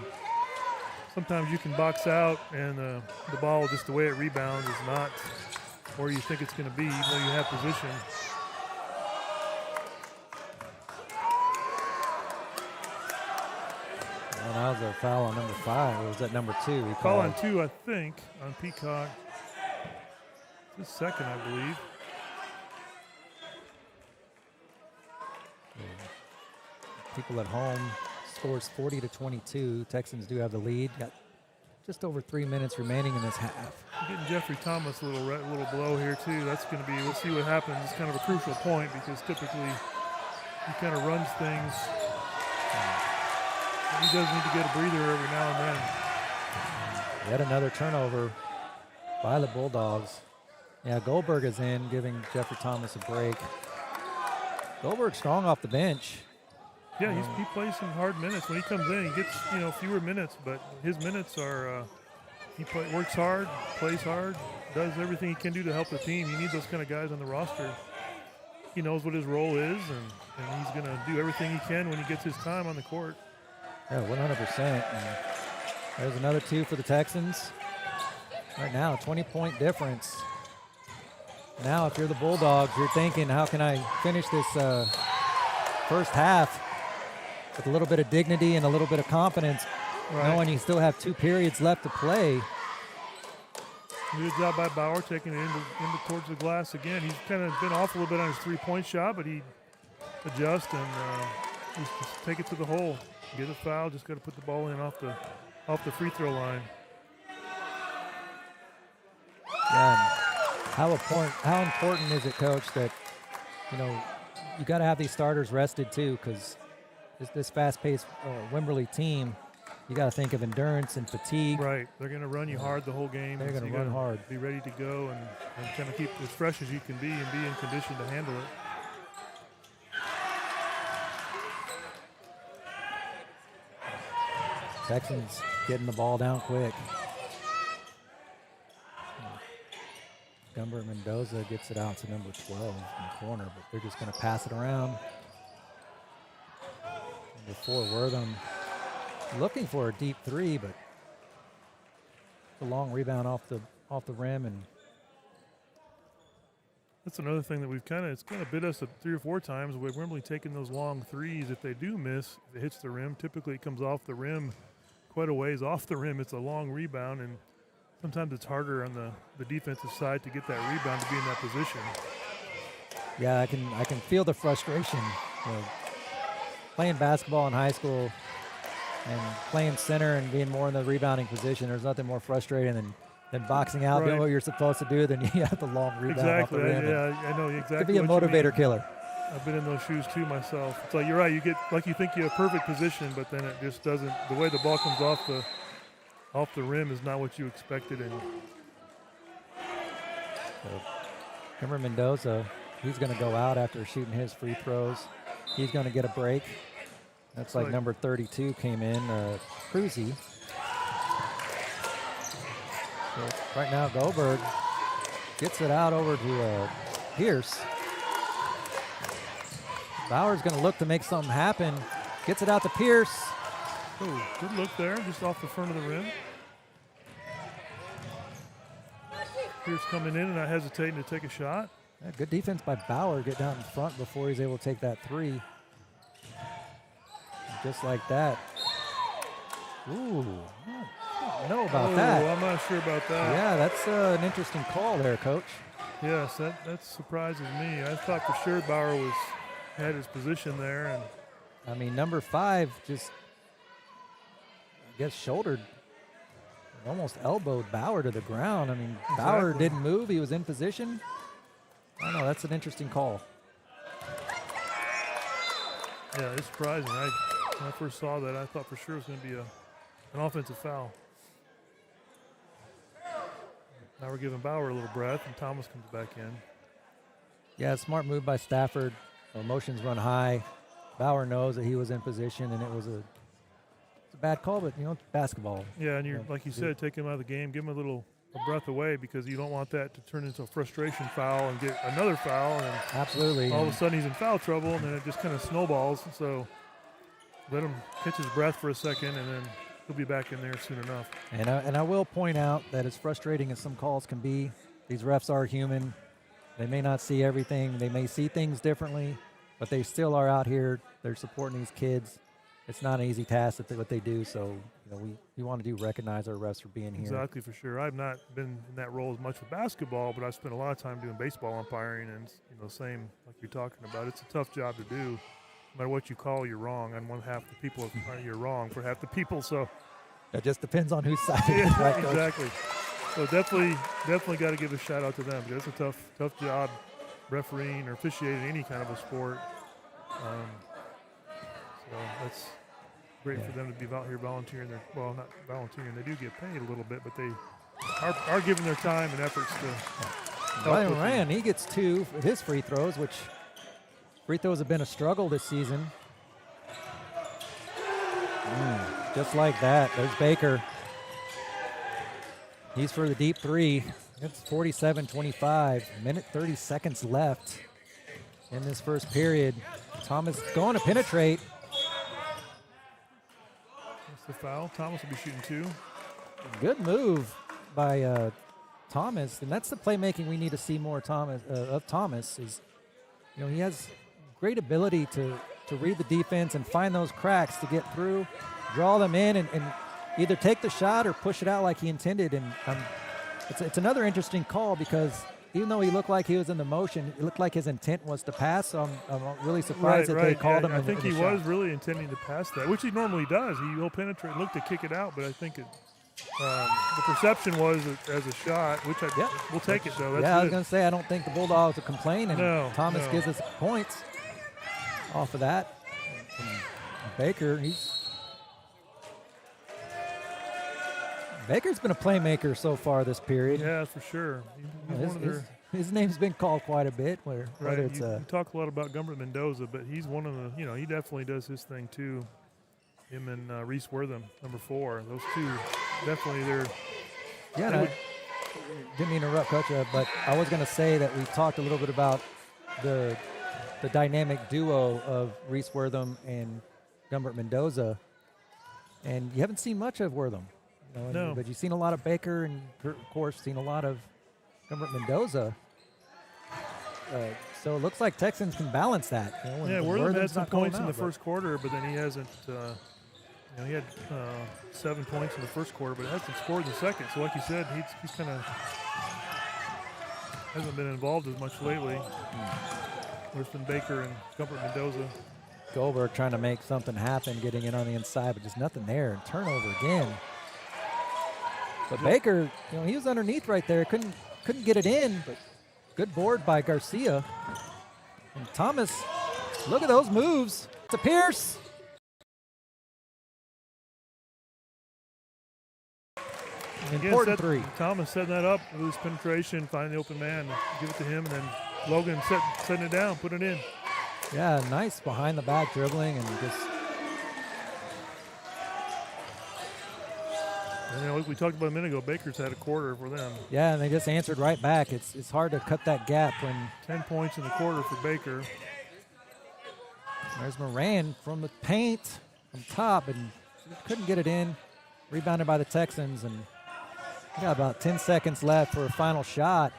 S1: Sometimes you can box out, and the ball, just the way it rebounds, is not where you think it's going to be, even though you have position.
S2: Well, that was a foul on number 5. Or was that number 2?
S1: Call on 2, I think, on Peacock. It's his second, I believe.
S2: People at home, scores 40-22. Texans do have the lead. Got just over 3 minutes remaining in this half.
S1: Getting Jeffrey Thomas a little blow here too. That's going to be, we'll see what happens. It's kind of a crucial point because typically he kind of runs things. He does need to get a breather every now and then.
S2: Yet another turnover by the Bulldogs. Yeah, Goldberg is in, giving Jeffrey Thomas a break. Goldberg's strong off the bench.
S1: Yeah, he plays some hard minutes. When he comes in, he gets fewer minutes, but his minutes are works hard, plays hard, does everything he can do to help the team. You need those kind of guys on the roster. He knows what his role is, and he's going to do everything he can when he gets his time on the court.
S2: Yeah, 100%. And there's another 2 for the Texans. Right now, 20-point difference. Now, if you're the Bulldogs, you're thinking, how can I finish this first half with a little bit of dignity and a little bit of confidence, knowing you still have 2 periods left to play.
S1: Good job by Bauer taking it into towards the glass again. He's kind of been off a little bit on his three-point shot, but he adjusts and just take it to the hole. Get a foul, just got to put the ball in off the free throw line.
S2: Yeah. How important is it, Coach, that, you got to have these starters rested too, because this fast-paced Wimberley team, you got to think of endurance and fatigue.
S1: Right. They're going to run you hard the whole game.
S2: They're going to run hard.
S1: Be ready to go and kind of keep as fresh as you can be and be in condition to handle it.
S2: Texans getting the ball down quick. Gumber Mendoza gets it out to number 12 in the corner, but they're just going to pass it around. Number 4, Wortham looking for a deep 3, but a long rebound off the rim, and
S1: that's another thing that it's kind of bit us 3 or 4 times. We're Wimberley taking those long threes. If they do miss, if it hits the rim, typically it comes off the rim quite a ways off the rim. It's a long rebound, and sometimes it's harder on the defensive side to get that rebound to be in that position.
S2: Yeah, I can feel the frustration. Playing basketball in high school and playing center and being more in the rebounding position, there's nothing more frustrating than boxing out, doing what you're supposed to do, then you have the long rebound off the rim.
S1: Yeah, I know exactly.
S2: It could be a motivator killer.
S1: I've been in those shoes too myself. It's like you're right. You get like you think you have perfect position, but then it just doesn't. The way the ball comes off the rim is not what you expected. And
S2: so, Gumber Mendoza, he's going to go out after shooting his free throws. He's going to get a break. That's like number 32 came in, Cruzy. So right now, Goldberg gets it out over to Pierce. Bauer's going to look to make something happen. Gets it out to Pierce.
S1: Oh, good look there, just off the front of the rim. Pierce coming in and not hesitating to take a shot.
S2: Yeah, good defense by Bauer. Get down in front before he's able to take that 3. And just like that. Ooh, I don't know about that.
S1: I'm not sure about that.
S2: Yeah, that's an interesting call there, Coach.
S1: Yes, that surprises me. I thought for sure Bauer had his position there, and
S2: I mean, number 5 just, I guess, shouldered, almost elbowed Bauer to the ground. I mean,
S1: exactly.
S2: Bauer didn't move. He was in position. I don't know. That's an interesting call.
S1: Yeah, it's surprising. When I first saw that, I thought for sure it was going to be an offensive foul. Now we're giving Bauer a little breath, and Thomas comes back in.
S2: Yeah, smart move by Stafford. Emotions run high. Bauer knows that he was in position, and it's a bad call, but it's basketball.
S1: Yeah, and you're like you said, take him out of the game, give him a breath away, because you don't want that to turn into a frustration foul and get another foul, and
S2: absolutely,
S1: all of a sudden he's in foul trouble, and then it just kind of snowballs. So let him catch his breath for a second, and then he'll be back in there soon enough.
S2: And I will point out that as frustrating as some calls can be, these refs are human. They may not see everything. They may see things differently, but they still are out here. They're supporting these kids. It's not an easy task what they do, so we want to recognize our refs for being here.
S1: Exactly, for sure. I've not been in that role as much with basketball, but I've spent a lot of time doing baseball umpiring, and same like you're talking about. It's a tough job to do. No matter what you call, you're wrong. On one half the people, you're wrong for half the people. So
S2: it just depends on whose side. Yeah, right,
S1: exactly. So definitely got to give a shout out to them, because it's a tough job refereeing or officiating any kind of a sport. So that's great for them to be out here volunteering. Well, not volunteering. They do get paid a little bit, but they are giving their time and efforts to.
S2: Ryan Ryan, he gets 2 for his free throws, which free throws have been a struggle this season. Just like that, there's Baker. He's for the deep 3. It's 47-25. Minute 30 seconds left in this first period. Thomas going to penetrate.
S1: That's the foul. Thomas will be shooting 2.
S2: Good move by Thomas, and that's the playmaking we need to see more of Thomas, is, he has great ability to read the defense and find those cracks to get through, draw them in, and either take the shot or push it out like he intended. And it's another interesting call, because even though he looked like he was in the motion, it looked like his intent was to pass. So I'm really surprised that they called him.
S1: I think he was really intending to pass that, which he normally does. He'll penetrate, look to kick it out, but I think the perception was as a shot, which we'll take it though. That's
S2: I was going to say, I don't think the Bulldogs will complain, and Thomas gives us points off of that. And Baker's been a playmaker so far this period.
S1: Yeah, for sure.
S2: His name's been called quite a bit.
S1: You talk a lot about Gumbert Mendoza, but he's one of the, he definitely does his thing too. Him and Reese Wortham, number 4. Those two, definitely
S2: didn't mean to interrupt, Coach, but I was going to say that we talked a little bit about the dynamic duo of Reese Wortham and Gumbert Mendoza, and you haven't seen much of Wortham.
S1: No.
S2: But you've seen a lot of Baker, and of course seen a lot of Gumbert Mendoza. So it looks like Texans can balance that.
S1: Wortham had some points in the first quarter, but then he hasn't. He had 7 points in the first quarter, but hasn't scored in the second. So like you said, he's kind of hasn't been involved as much lately. There's been Baker and Gumbert Mendoza.
S2: Goldberg trying to make something happen, getting in on the inside, but just nothing there. And turnover again. But Baker, he was underneath right there. Couldn't get it in, but good board by Garcia. And Thomas, look at those moves. To Pierce. Important three.
S1: Thomas setting that up, loose penetration, find the open man, give it to him, and then Logan setting it down, put it in.
S2: Yeah, nice behind the back dribbling, and just.
S1: And, like we talked about a minute ago, Baker's had a quarter for them.
S2: Yeah, and they just answered right back. It's hard to cut that gap when.
S1: 10 points in the quarter for Baker.
S2: There's Moran from the paint from top, and couldn't get it in. Rebounded by the Texans, and got about 10 seconds left for a final shot.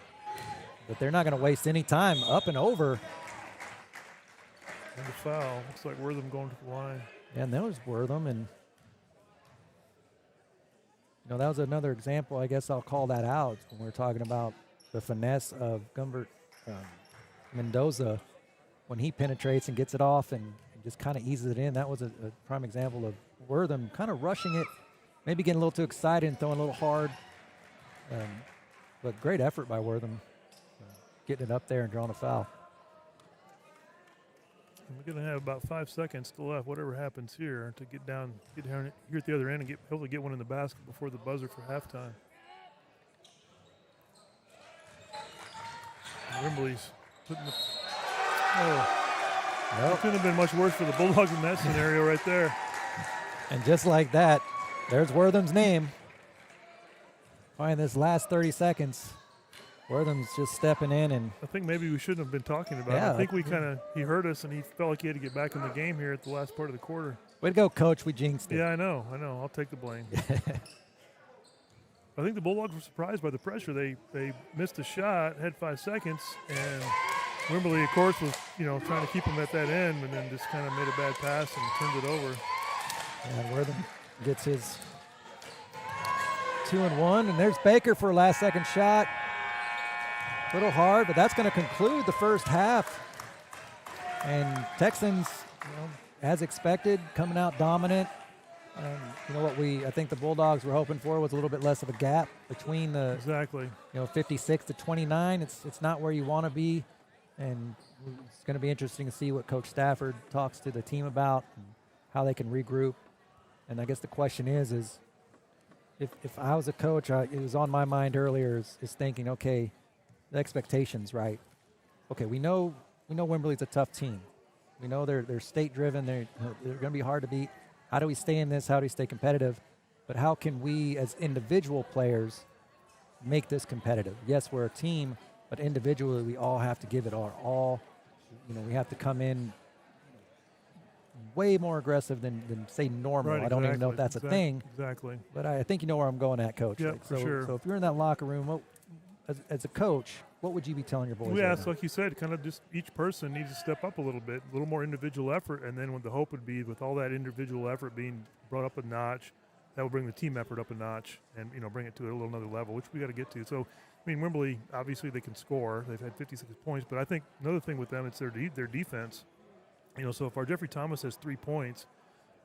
S2: But they're not going to waste any time. Up and over.
S1: And the foul. Looks like Wortham going to the line.
S2: Yeah, and that was Wortham, and that was another example. I guess I'll call that out when we're talking about the finesse of Gumbert Mendoza when he penetrates and gets it off and just kind of eases it in. That was a prime example of Wortham kind of rushing it, maybe getting a little too excited and throwing a little hard. But great effort by Wortham, getting it up there and drawing a foul.
S1: We're going to have about 5 seconds still left, whatever happens here, to get down here at the other end and hopefully get one in the basket before the buzzer for halftime. Wimberley's putting the... It couldn't have been much worse for the Bulldogs in that scenario right there.
S2: And just like that, there's Wortham's name. Find this last 30 seconds. Wortham's just stepping in, and
S1: I think maybe we shouldn't have been talking about it. I think he heard us, and he felt like he had to get back in the game here at the last part of the quarter.
S2: Way to go, Coach. We jinxed it.
S1: Yeah, I know. I'll take the blame. I think the Bulldogs were surprised by the pressure. They missed a shot, had 5 seconds, and Wimberley, of course, was trying to keep them at that end, and then just kind of made a bad pass and turned it over.
S2: And Wortham gets his 2-1, and there's Baker for a last-second shot. A little hard, but that's going to conclude the first half. And Texans, as expected, coming out dominant. I think the Bulldogs were hoping for was a little bit less of a gap between the 56 to 29. It's not where you want to be, and it's going to be interesting to see what Coach Stafford talks to the team about and how they can regroup. And I guess the question is if I was a coach, it was on my mind earlier is thinking, okay, the expectations, right? Okay, we know Wimberley's a tough team. We know they're state-driven. They're going to be hard to beat. How do we stay in this? How do we stay competitive? But how can we, as individual players, make this competitive? Yes, we're a team, but individually we all have to give it our all. We have to come in way more aggressive than say normal.
S1: Right,
S2: I don't even know if that's a thing.
S1: Exactly.
S2: But I think you know where I'm going at, Coach.
S1: Yeah, for sure.
S2: So if you're in that locker room, as a coach, what would you be telling your boys?
S1: Yeah,
S2: right
S1: so
S2: now?
S1: like you said, kind of just each person needs to step up a little bit, a little more individual effort, and then what the hope would be with all that individual effort being brought up a notch, that will bring the team effort up a notch and bring it to a little another level, which we got to get to. So, I mean, Wimberley obviously they can score; they've had 56 points, but I think another thing with them it's their defense. So if our Jeffrey Thomas has 3 points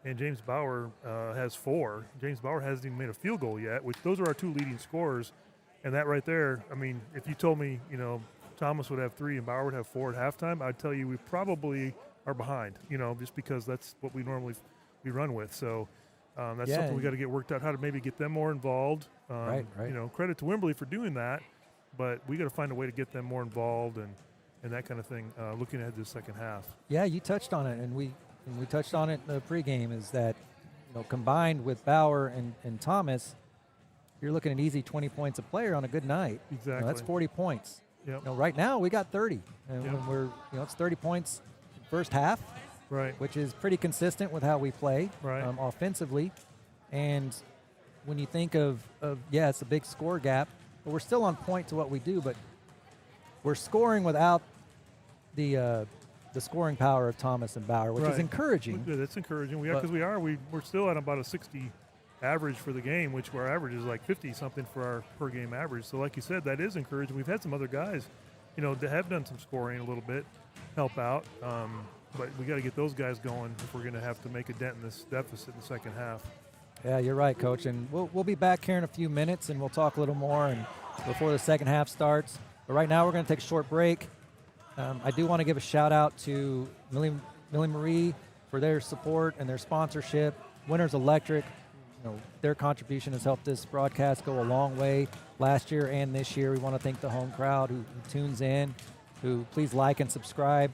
S1: and James Bauer has 4, James Bauer hasn't even made a field goal yet, which those are our 2 leading scorers. And that right there, I mean, if you told me, Thomas would have 3 and Bauer would have 4 at halftime, I'd tell you we probably are behind, just because that's what we normally run with. So that's something we got to get worked out, how to maybe get them more involved.
S2: Right.
S1: Credit to Wimberley for doing that, but we got to find a way to get them more involved and that kind of thing, looking ahead to the second half.
S2: Yeah, you touched on it, and we touched on it in the pregame, is that combined with Bauer and Thomas, you're looking at easy 20 points a player on a good night.
S1: Exactly.
S2: That's 40 points.
S1: Yep.
S2: Right now we got 30, and when we're it's 30 points first half,
S1: right,
S2: which is pretty consistent with how we play offensively. And when you think of it's a big score gap, but we're still on point to what we do, but we're scoring without the scoring power of Thomas and Bauer, which is encouraging.
S1: Yeah, that's encouraging. We're still at about a 60 average for the game, which our average is like 50 something for our per game average. So like you said, that is encouraging. We've had some other guys, that have done some scoring a little bit, help out. But we got to get those guys going if we're going to have to make a dent in this deficit in the second half.
S2: Yeah, you're right, Coach. And we'll be back here in a few minutes, and we'll talk a little more and before the second half starts. But right now we're going to take a short break. I do want to give a shout out to Millie Marie for their support and their sponsorship. Winners Electric, their contribution has helped this broadcast go a long way last year and this year. We want to thank the home crowd who tunes in, who please like and subscribe.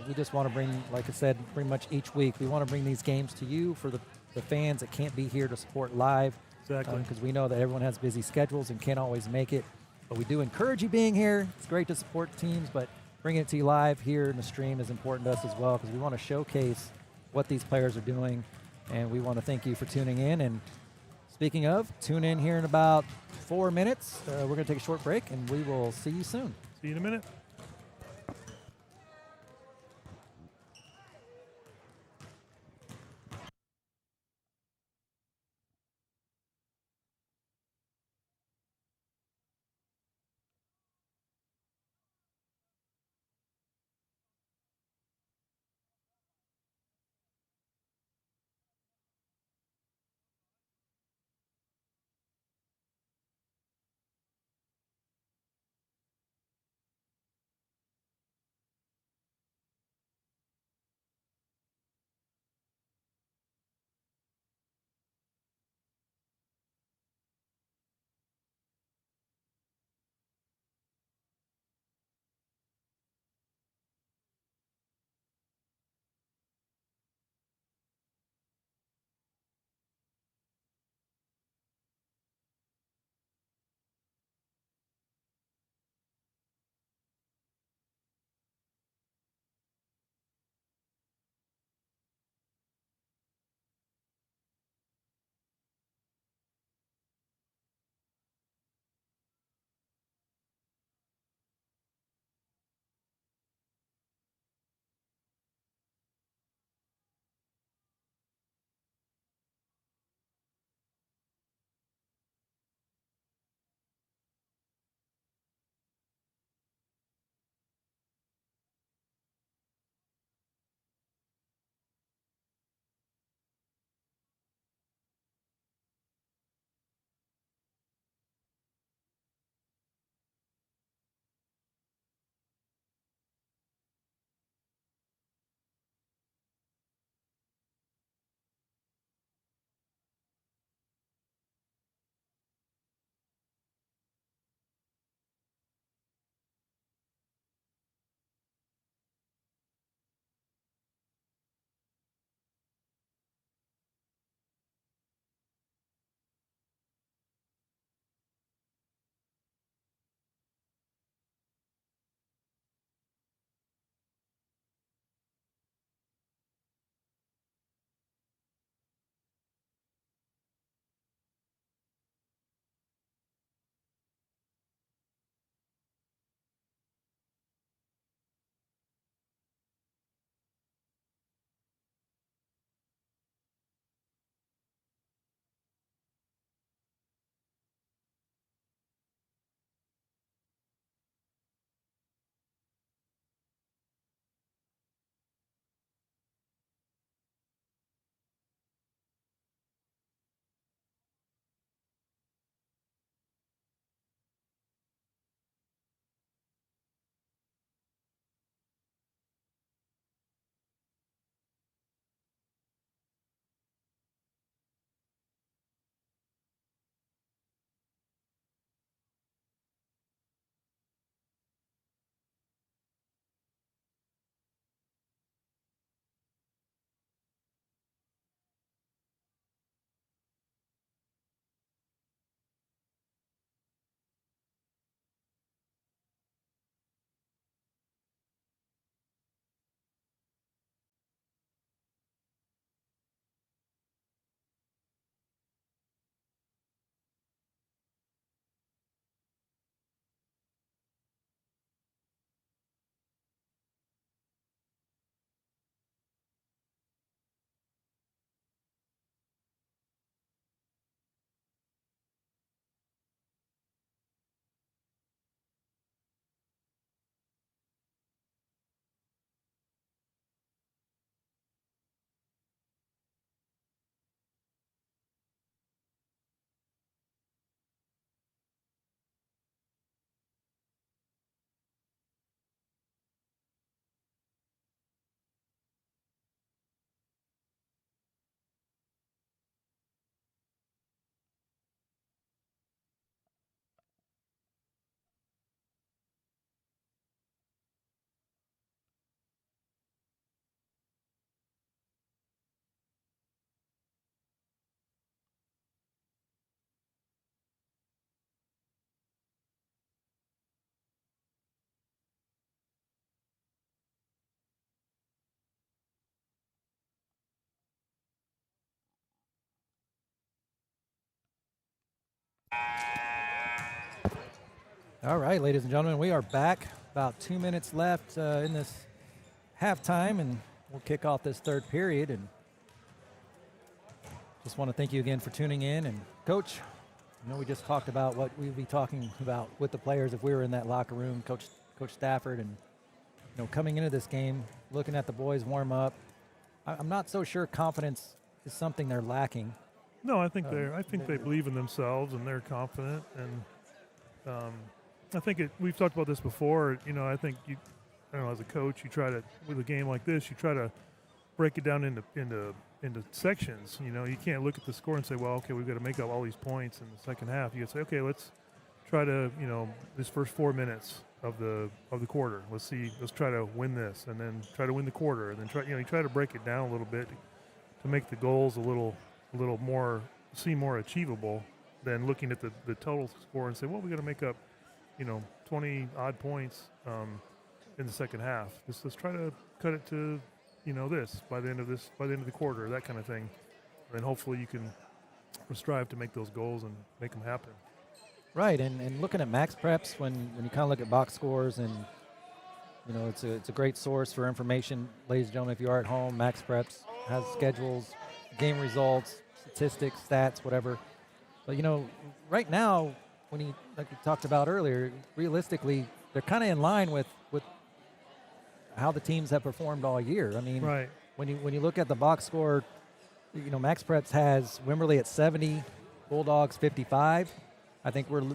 S2: We just want to bring, like I said, pretty much each week, we want to bring these games to you for the fans that can't be here to support live.
S1: Exactly.
S2: Because we know that everyone has busy schedules and can't always make it. But we do encourage you being here. It's great to support teams, but bringing it to you live here in the stream is important to us as well, because we want to showcase what these players are doing, and we want to thank you for tuning in. And speaking of, tune in here in about 4 minutes. We're going to take a short break, and we will see you soon.
S1: See you in a minute.
S2: All right, ladies and gentlemen, we are back. About 2 minutes left in this halftime, and we'll kick off this third period. And just want to thank you again for tuning in. And Coach, we just talked about what we'd be talking about with the players if we were in that locker room. Coach Stafford, and coming into this game, looking at the boys warm up, I'm not so sure confidence is something they're lacking.
S1: No, I think they believe in themselves and they're confident. And I think we've talked about this before. I think as a coach, you try to, with a game like this, you try to break it down into sections. You can't look at the score and say, well, okay, we've got to make up all these points in the second half. You got to say, okay, let's try to, this first 4 minutes of the quarter. Let's try to win this, and then try to win the quarter, and then you try to break it down a little bit to make the goals a little more achievable than looking at the total score and say, well, we got to make up 20 odd points in the second half. Let's try to cut it to this by the end of the quarter, that kind of thing. And then hopefully you can strive to make those goals and make them happen.
S2: Right, and looking at Max Preps, when you kind of look at box scores, and it's a great source for information, ladies and gentlemen. If you are at home, Max Preps has schedules, game results, statistics, stats, whatever. But right now, like we talked about earlier, realistically, they're kind of in line with how the teams have performed all year. I mean,
S1: right.
S2: When you look at the box score, Max Preps has Wimberley at 70, Bulldogs 55. I think we're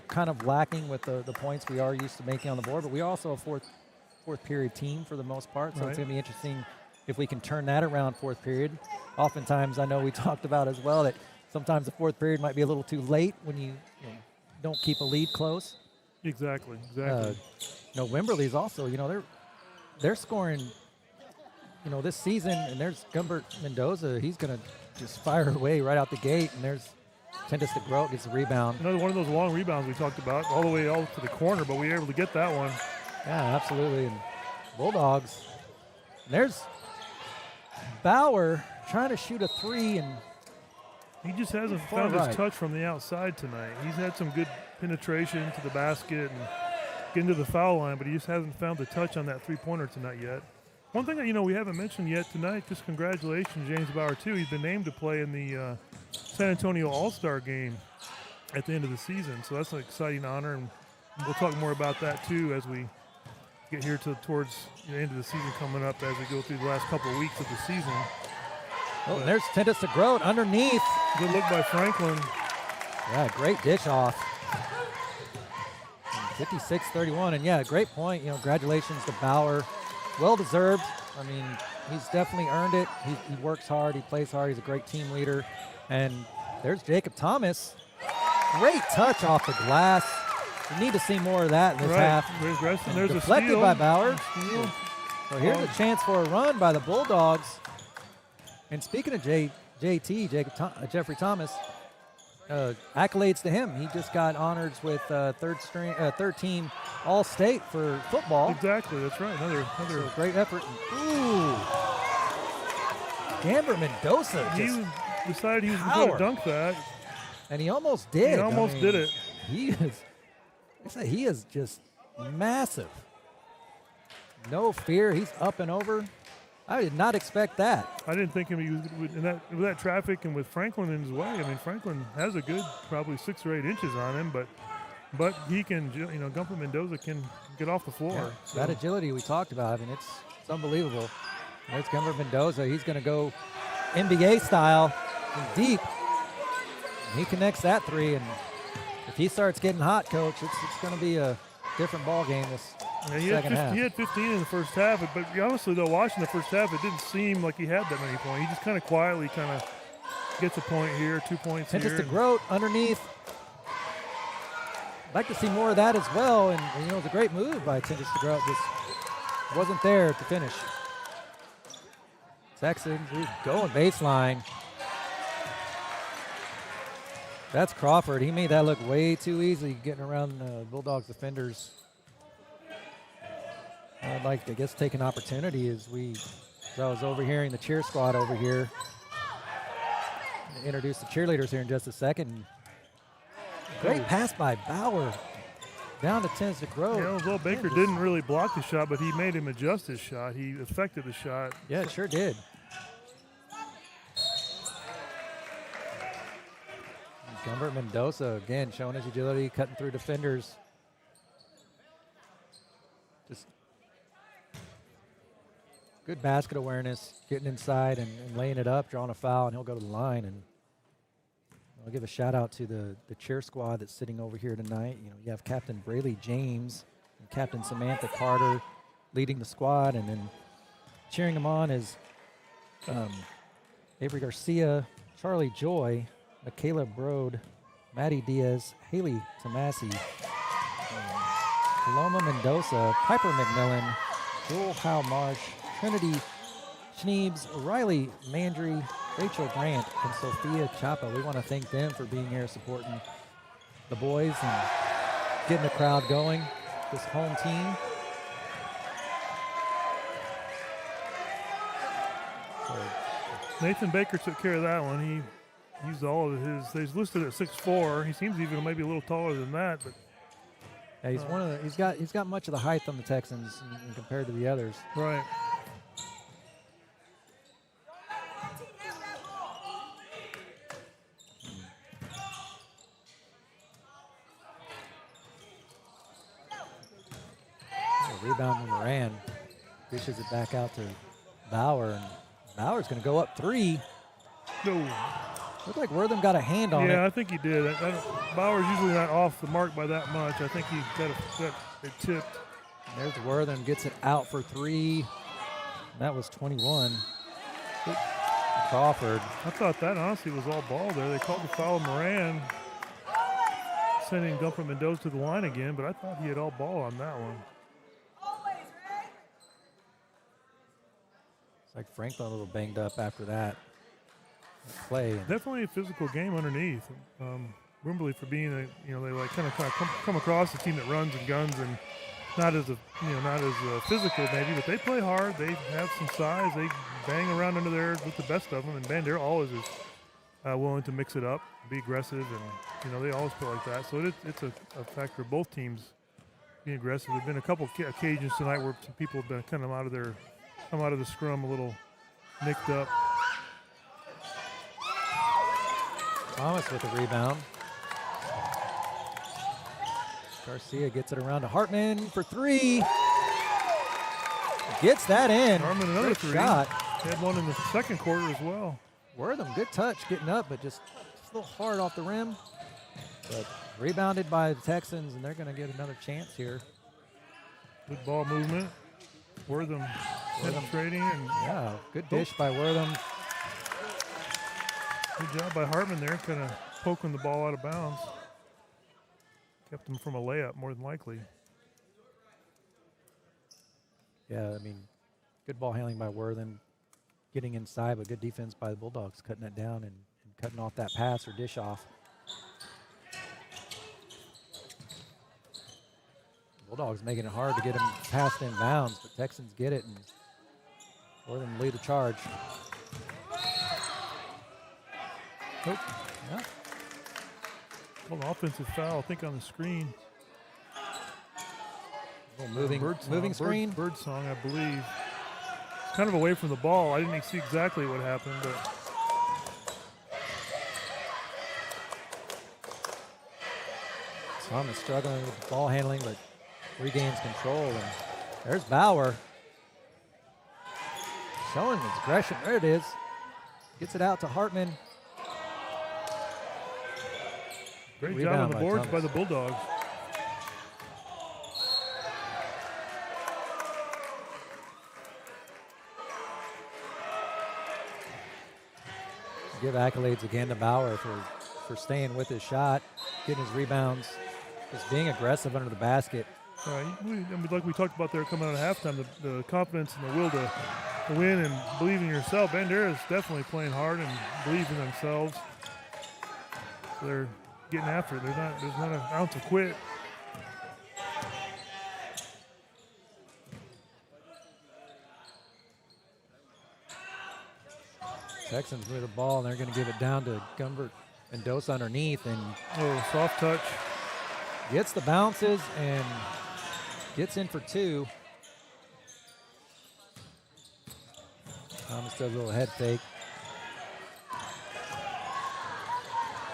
S2: kind of lacking with the points we are used to making on the board, but we are also a fourth period team for the most part, so
S1: right.
S2: It's going to be interesting if we can turn that around fourth period. Oftentimes, I know we talked about as well that sometimes the fourth period might be a little too late when you don't keep a lead close.
S1: Exactly.
S2: Wimberley's also, they're scoring, this season, and there's Gumbert Mendoza. He's going to just fire away right out the gate, and there's Tendis DeGroat gets a rebound.
S1: Another one of those long rebounds we talked about, all the way to the corner, but we were able to get that one.
S2: Yeah, absolutely. And Bulldogs, there's Bauer trying to shoot a three, and
S1: he just hasn't found his touch from the outside tonight. He's had some good penetration to the basket and get into the foul line, but he just hasn't found the touch on that three-pointer tonight yet. One thing that we haven't mentioned yet tonight, just congratulations, James Bauer, too. He's been named to play in the San Antonio All-Star game at the end of the season, so that's an exciting honor, and we'll talk more about that, too, as we get here towards the end of the season coming up as we go through the last couple of weeks of the season.
S2: Oh, and there's Tendis DeGroat underneath.
S1: Good look by Franklin.
S2: Yeah, great dish off. 56-31, and yeah, great point. Congratulations to Bauer. Well-deserved. I mean, he's definitely earned it. He works hard. He plays hard. He's a great team leader. And there's Jacob Thomas. Great touch off the glass. We need to see more of that in this half.
S1: There's
S2: deflected
S1: a steal.
S2: by Bauer.
S1: Steal.
S2: So here's a chance for a run by the Bulldogs. And speaking of Jeffrey Thomas, accolades to him. He just got honors with third team All-State for football.
S1: Exactly, that's right. Another
S2: so great effort. Ooh, Gambler Mendoza.
S1: He decided he was going to dunk that,
S2: and he almost did.
S1: He almost did it.
S2: He is just massive. No fear. He's up and over. I did not expect that.
S1: I didn't think he was with that traffic and with Franklin in his way. I mean, Franklin has a good probably 6 or 8 inches on him, but he can, Gumbert Mendoza can get off the floor.
S2: Yeah,
S1: so.
S2: That agility we talked about. I mean, it's unbelievable. There's Gumbert Mendoza. He's going to go NBA style and deep. And he connects that three, and if he starts getting hot, Coach, it's going to be a different ball game this second half.
S1: He had 15 in the first half, but honestly, though, watching the first half, it didn't seem like he had that many points. He just kind of quietly gets a point here, 2 points here.
S2: Tendis DeGroat underneath. I'd like to see more of that as well, and it was a great move by Tendis DeGroat. Just wasn't there to finish. Texans going baseline. That's Crawford. He made that look way too easy, getting around Bulldogs defenders. I'd like to, I guess, take an opportunity as I was overhearing the cheer squad over here. Introduce the cheerleaders here in just a second. Great pass by Bauer. Down to Tennessee Grove.
S1: Yeah, well, Baker didn't really block the shot, but he made him adjust his shot. He affected the shot.
S2: Yeah, it sure did. Gumbert Mendoza, again, showing his agility, cutting through defenders. Just good basket awareness, getting inside and laying it up, drawing a foul, and he'll go to the line. And I'll give a shout out to the cheer squad that's sitting over here tonight. You know, you have Captain Brayley James and Captain Samantha Carter leading the squad, and then cheering them on is Avery Garcia, Charlie Joy, Michaela Brode, Maddie Diaz, Haley Tomasi, Paloma Mendoza, Piper McMillan, Joel Howe Marsh, Trinity Schneebs, Riley Mandry, Rachel Grant, and Sophia Chapa. We want to thank them for being here supporting the boys and getting the crowd going, this home team. So,
S1: Nathan Baker took care of that one. He used all of his. He's listed at 6'4". He seems even maybe a little taller than that, but
S2: yeah, he's one of the. He's got much of the height on the Texans compared to the others.
S1: right.
S2: Rebound from Moran. Dishes it back out to Bauer, and Bauer's going to go up three.
S1: No.
S2: Looked like Wortham got a hand on it.
S1: Yeah, I think he did. Bauer's usually not off the mark by that much. I think he got it tipped.
S2: And there's Wortham, gets it out for three. That was 21. Crawford.
S1: I thought that honestly was all ball there. They called the foul of Moran, sending Gumbert Mendoza to the line again, but I thought he had all ball on that one.
S2: It's like Franklin a little banged up after that play.
S1: Definitely a physical game underneath. Wimberley for being they like kind of come across a team that runs and guns and not as physical maybe, but they play hard. They have some size. They bang around under there with the best of them. And Bandera always is willing to mix it up, be aggressive, and they always play like that. So it's a factor of both teams being aggressive. There've been a couple occasions tonight where some people have been kind of out of the scrum a little nicked up.
S2: Thomas with the rebound. Garcia gets it around to Hartman for three. Gets that in.
S1: Hartman another
S2: Great
S1: three.
S2: shot.
S1: Had one in the second quarter as well.
S2: Wortham, good touch getting up, but just a little hard off the rim. But rebounded by the Texans, and they're going to get another chance here.
S1: Good ball movement. Wortham penetrating. And
S2: yeah, good dish by Wortham.
S1: Good job by Hartman there, kind of poking the ball out of bounds. Kept him from a layup more than likely.
S2: Yeah, I mean, good ball handling by Wortham, getting inside, but good defense by the Bulldogs, cutting it down and cutting off that pass or dish off. Bulldogs making it hard to get him past in bounds, but Texans get it, and Wortham lead the charge.
S1: Nope.
S2: Yeah.
S1: Called an offensive foul, I think, on the screen.
S2: Little moving screen.
S1: Bird song, I believe. It's kind of away from the ball. I didn't see exactly what happened, but
S2: Thomas struggling with ball handling, but regains control. And there's Bauer. Showing his aggression. There it is. Gets it out to Hartman.
S1: great job on the boards by the Bulldogs.
S2: Give accolades again to Bauer for staying with his shot, getting his rebounds, just being aggressive under the basket.
S1: Like we talked about there coming out of halftime, the confidence and the will to win and believe in yourself. Bandera is definitely playing hard and believe in themselves. So they're getting after it. There's not an ounce of quit.
S2: Texans with the ball, and they're going to give it down to Gumbert Mendoza underneath and
S1: Oh, soft touch.
S2: gets the bounces and gets in for 2. Thomas does a little head fake.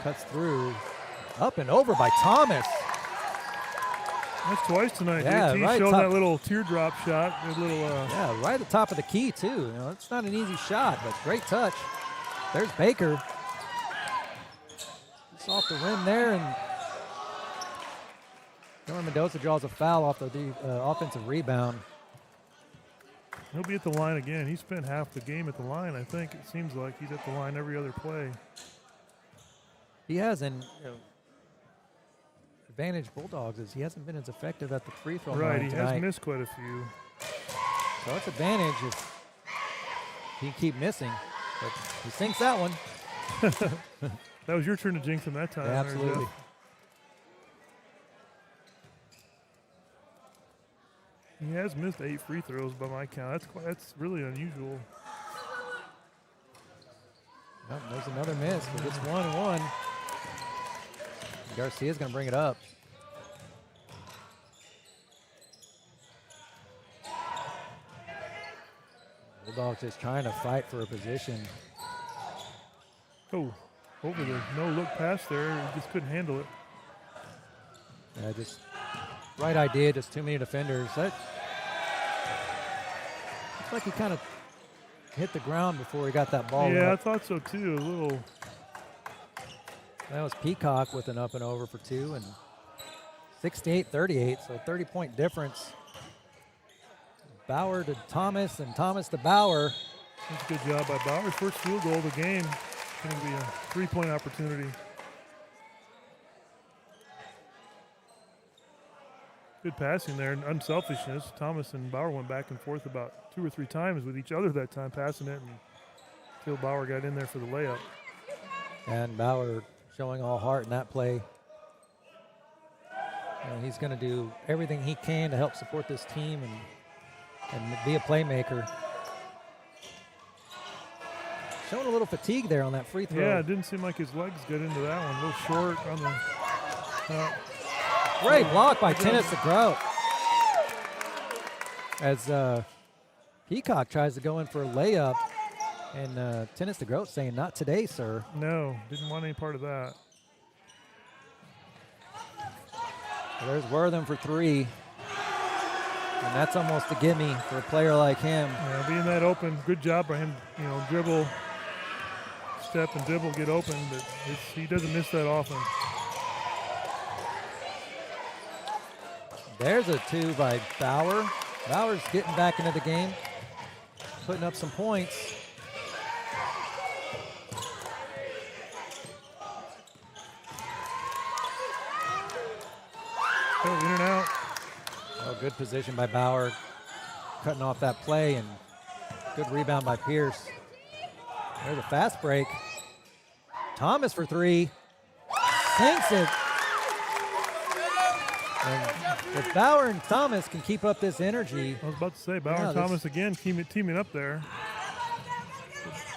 S2: Cuts through. Up and over by Thomas.
S1: That's twice tonight.
S2: Yeah,
S1: JT
S2: right
S1: showed
S2: top.
S1: that little teardrop shot. That little.
S2: Yeah, right at the top of the key, too. You know, it's not an easy shot, but great touch. There's Baker. It's off the rim there, and Dylan Mendoza draws a foul off the offensive rebound.
S1: He'll be at the line again. He spent half the game at the line, I think. It seems like he's at the line every other play.
S2: He has, and advantage Bulldogs is he hasn't been as effective at the free throw line
S1: Right, he
S2: tonight.
S1: has missed quite a few.
S2: So it's advantage if he can keep missing. But he sinks that one.
S1: That was your turn to jinx him that time.
S2: Yeah,
S1: there,
S2: absolutely.
S1: Jeff. He has missed 8 free throws by my count. That's really unusual.
S2: Oh, there's another miss, but it's 1-1. Garcia's going to bring it up. Bulldogs just trying to fight for a position.
S1: Oh, over the no-look pass there. He just couldn't handle it.
S2: Yeah, just right idea, just too many defenders. That looks like he kind of hit the ground before he got that ball.
S1: Yeah, I
S2: up.
S1: thought so too. A little.
S2: That was Peacock with an up and over for 2, and 68-38, so 30-point difference. Bauer to Thomas, and Thomas to Bauer.
S1: That's a good job by Bauer's first field goal of the game. It's going to be a 3-point opportunity. Good passing there and unselfishness. Thomas and Bauer went back and forth about 2 or 3 times with each other that time, passing it, and until Bauer got in there for the layup.
S2: And Bauer showing all heart in that play. And he's going to do everything he can to help support this team and be a playmaker. Showing a little fatigue there on that free throw.
S1: Yeah, it didn't seem like his legs got into that one. A little short on the.
S2: Great block by Tennis DeGroat. As Peacock tries to go in for a layup, and Tennis DeGroat saying, "Not today, sir."
S1: No, didn't want any part of that.
S2: There's Wortham for 3. And that's almost a gimme for a player like him.
S1: Yeah, being that open, good job by him. Dribble, step and dribble, get open, but he doesn't miss that often.
S2: There's a 2 by Bauer. Bauer's getting back into the game, putting up some points.
S1: Oh, in and out.
S2: Oh, good position by Bauer, cutting off that play, and good rebound by Pierce. There's a fast break. Thomas for 3. Sinks it. And if Bauer and Thomas can keep up this energy.
S1: I was about to say, Bauer and Thomas again teaming up there.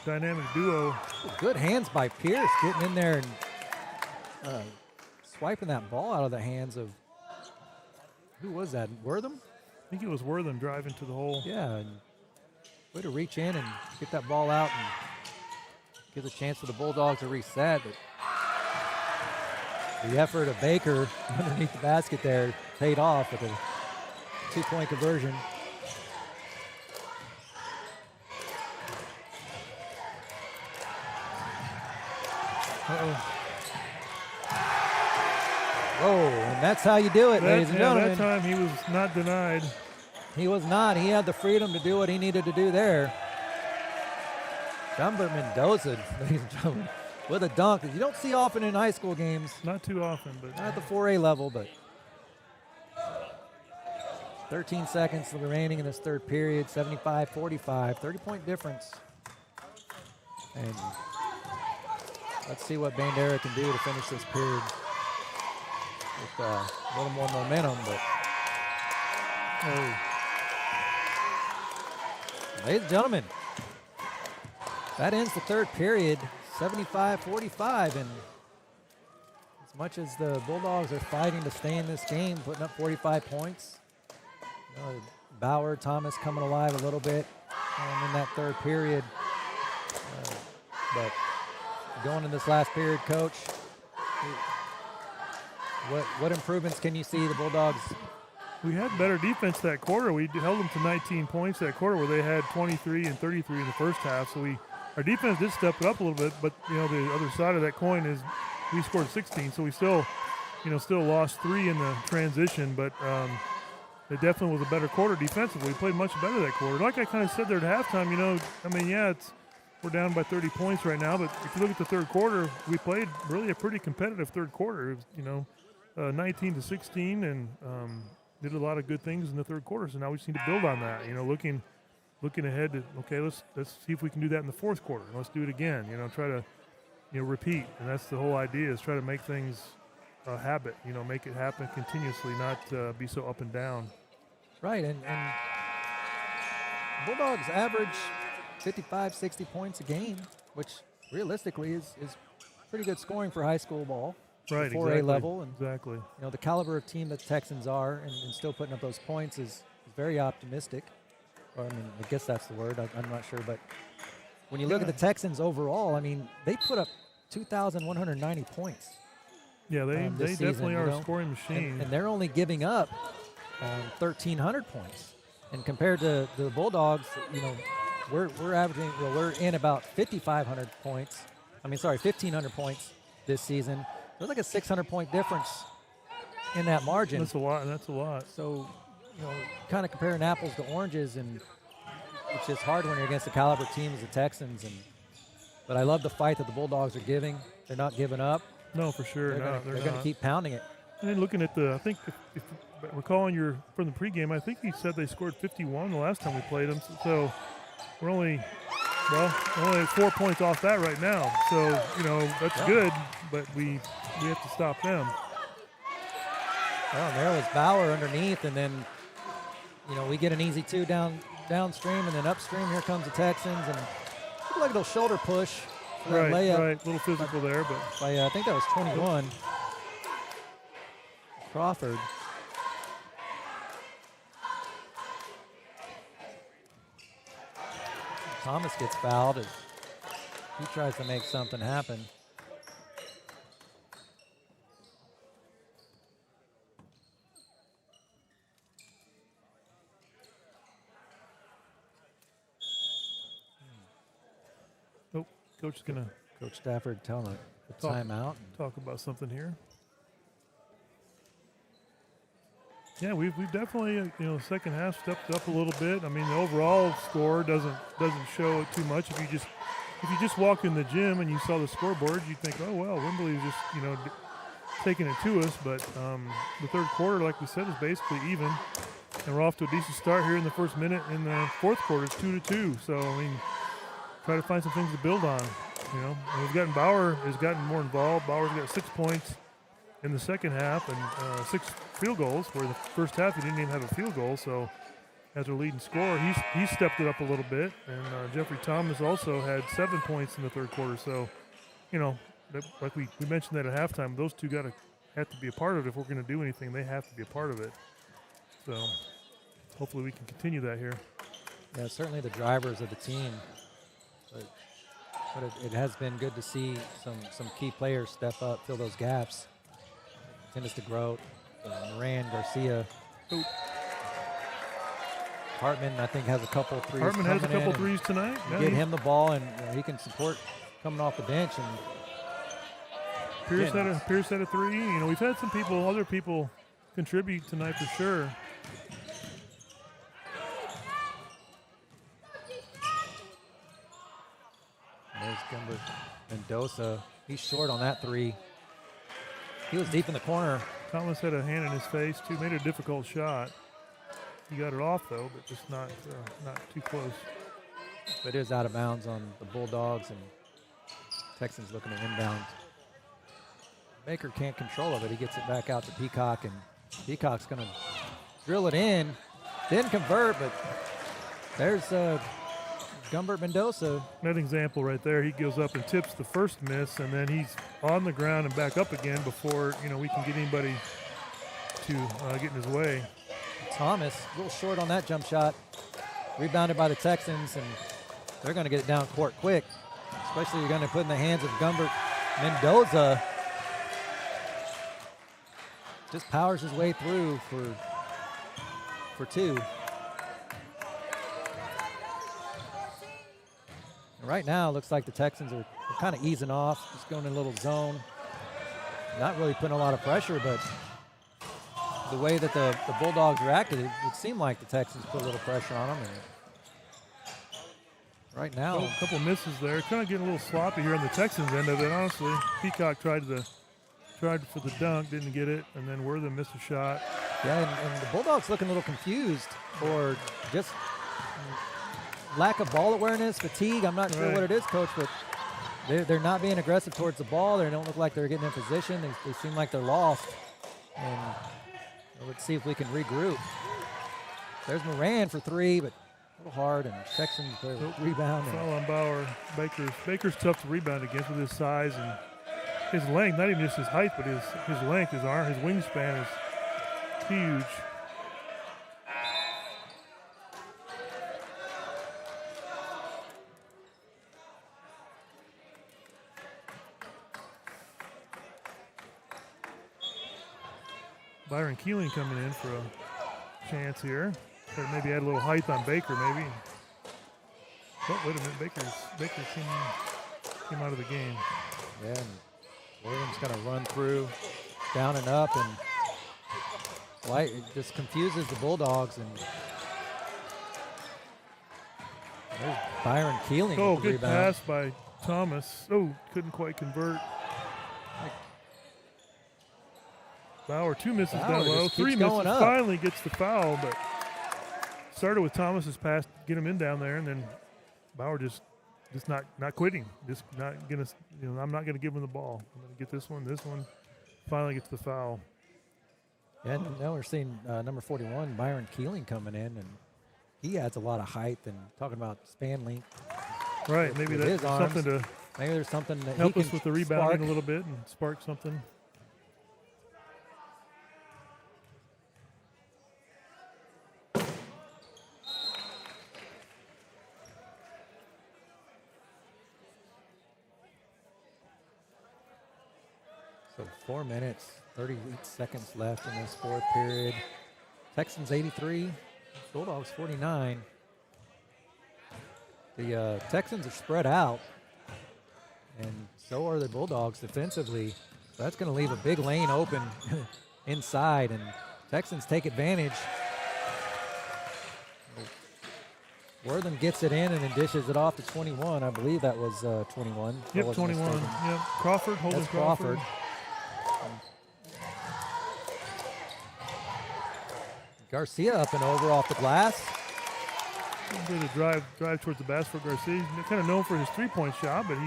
S1: Dynamic duo.
S2: Good hands by Pierce, getting in there and swiping that ball out of the hands of, who was that, Wortham?
S1: I think it was Wortham driving to the hole.
S2: Yeah, and way to reach in and get that ball out and give a chance for the Bulldogs to reset. But the effort of Baker underneath the basket there paid off with a 2-point conversion.
S1: Uh-oh.
S2: Whoa, and that's how you do it, ladies and gentlemen.
S1: That time he was not denied.
S2: He was not. He had the freedom to do what he needed to do there. Jumper Mendoza, ladies and gentlemen, with a dunk that you don't see often in high school games.
S1: Not too often, but
S2: Not at the 4A level, but 13 seconds remaining in this third period, 75-45, 30-point difference. And let's see what Bandera can do to finish this period with a little more momentum. But ladies and gentlemen, that ends the third period, 75-45, and as much as the Bulldogs are fighting to stay in this game, putting up 45 points, Bauer, Thomas coming alive a little bit in that third period. But going in this last period, Coach, what improvements can you see the Bulldogs?
S1: We had better defense that quarter. We held them to 19 points that quarter, where they had 23 and 33 in the first half. So our defense did step it up a little bit, but the other side of that coin is we scored 16. So we still lost 3 in the transition, but it definitely was a better quarter defensively. We played much better that quarter. Like I kind of said there at halftime, we're down by 30 points right now, but if you look at the third quarter, we played really a pretty competitive third quarter. It was, 19 to 16, and did a lot of good things in the third quarter. So now we just need to build on that. Looking ahead to let's see if we can do that in the fourth quarter. Let's do it again. Try to repeat, and that's the whole idea, is try to make things a habit. Make it happen continuously, not be so up and down.
S2: Right, and Bulldogs average 55, 60 points a game, which realistically is pretty good scoring for high school ball.
S1: Right,
S2: 4A
S1: exactly.
S2: level. And,
S1: exactly.
S2: The caliber of team that the Texans are and still putting up those points is very optimistic. Or, I guess that's the word. I'm not sure. But when you look at the Texans overall, they put up 2,190 points.
S1: Yeah, they
S2: season,
S1: definitely are a scoring machine.
S2: And they're only giving up 1,300 points. And compared to the Bulldogs, we're averaging, we're in about 5,500 points. 1,500 points this season. There's like a 600-point difference in that margin.
S1: That's a lot.
S2: So, kind of comparing apples to oranges, and it's just hard when you're against the caliber team as the Texans. But I love the fight that the Bulldogs are giving. They're not giving up.
S1: No, for sure.
S2: They're going to keep pounding it.
S1: And then looking at I think if recalling from the pregame, I think he said they scored 51 the last time we played them. So we're only at 4 points off that right now. So, that's good, but we have to stop them.
S2: Well, there was Bauer underneath, and then, we get an easy 2 downstream, and then upstream here comes the Texans, and look like a little shoulder push.
S1: Right,
S2: layup.
S1: right. A little physical there, but
S2: I think that was 21. Crawford. Thomas gets fouled as he tries to make something happen.
S1: oh, Coach is gonna
S2: Coach Stafford telling a timeout.
S1: Talk about something here. Yeah, we've definitely second half stepped up a little bit. The overall score doesn't show it too much. If you just walked in the gym and you saw the scoreboard, you'd think, oh well, Wimberley is just taking it to us. But the third quarter, like we said, is basically even, and we're off to a decent start here in the first minute. In the fourth quarter, it's 2-2. So try to find some things to build on. And Bauer has gotten more involved. Bauer's got 6 points in the second half and 6 field goals, where the first half he didn't even have a field goal. So as our leading scorer, he's stepped it up a little bit. And Jeffrey Thomas also had 7 points in the third quarter. So, like we mentioned that at halftime, those two have to be a part of it. If we're going to do anything, they have to be a part of it. So hopefully we can continue that here.
S2: Yeah, certainly the drivers of the team. But it has been good to see some key players step up, fill those gaps. Tennis to Grote, Moran, Garcia.
S1: Ooh.
S2: Hartman, I think, has a couple threes.
S1: Hartman has a couple threes tonight.
S2: Yeah, get him the ball, and he can support coming off the bench. And
S1: Pierce had a 3. We've had other people contribute tonight for sure.
S2: There's Gumber Mendoza. He's short on that 3. He was deep in the corner.
S1: Thomas had a hand in his face, too. Made a difficult shot. He got it off, though, but just not too close.
S2: But it is out of bounds on the Bulldogs, and Texans looking to inbound. Baker can't control it, but he gets it back out to Peacock, and Peacock's going to drill it in. Didn't convert, but there's Gumbert Mendoza.
S1: That example right there, he goes up and tips the first miss, and then he's on the ground and back up again before, we can get anybody to get in his way.
S2: Thomas, a little short on that jump shot. Rebounded by the Texans, and they're going to get it down court quick. Especially you're going to put in the hands of Gumbert Mendoza. Just powers his way through for two. And right now, it looks like the Texans are kind of easing off, just going in a little zone. Not really putting a lot of pressure, but the way that the Bulldogs reacted, it seemed like the Texans put a little pressure on them. And right now,
S1: a couple misses there. Kind of getting a little sloppy here on the Texans end of it, honestly. Peacock tried for the dunk, didn't get it, and then Wortham missed a shot.
S2: Yeah, and the Bulldogs looking a little confused or just lack of ball awareness, fatigue. I'm not sure what it is, Coach, but they're not being aggressive towards the ball. They don't look like they're getting in position. They seem like they're lost. And let's see if we can regroup. There's Moran for three, but a little hard, and Texans rebound.
S1: Foul on Bauer. Baker's tough to rebound against with his size and his length. Not even just his height, but his length, his arm, his wingspan is huge. Byron Keeling coming in for a chance here. Or maybe add a little height on Baker, maybe. Oh, wait a minute. Baker came out of the game.
S2: Yeah, and Williams going to run through, down and up, and White just confuses the Bulldogs. And there's Byron Keeling.
S1: Oh,
S2: with the
S1: good
S2: rebound.
S1: pass by Thomas. Oh, couldn't quite convert. Bauer, two misses down low. Three misses, finally gets the foul, but started with Thomas's pass to get him in down there, and then Bauer just not quitting. Just not gonna, I'm not gonna give him the ball. I'm gonna get this one. Finally gets the foul.
S2: Yeah, and now we're seeing number 41, Byron Keeling, coming in, and he adds a lot of height. And talking about span length,
S1: right? Maybe that's something to
S2: maybe there's something that
S1: help
S2: he
S1: us
S2: can
S1: with the rebounding
S2: spark
S1: a little bit and spark something.
S2: So 4 minutes, 38 seconds left in this fourth period. Texans 83, Bulldogs 49. The Texans are spread out, and so are the Bulldogs defensively. So that's going to leave a big lane open inside, and Texans take advantage. Wortham gets it in and then dishes it off to 21. I believe that was 21.
S1: Yep, 21.
S2: Mistaken.
S1: Yep, Crawford, Holden Crawford.
S2: Garcia up and over off the glass.
S1: A bit of drive towards the basket for Garcia. He's kind of known for his three-point shot, but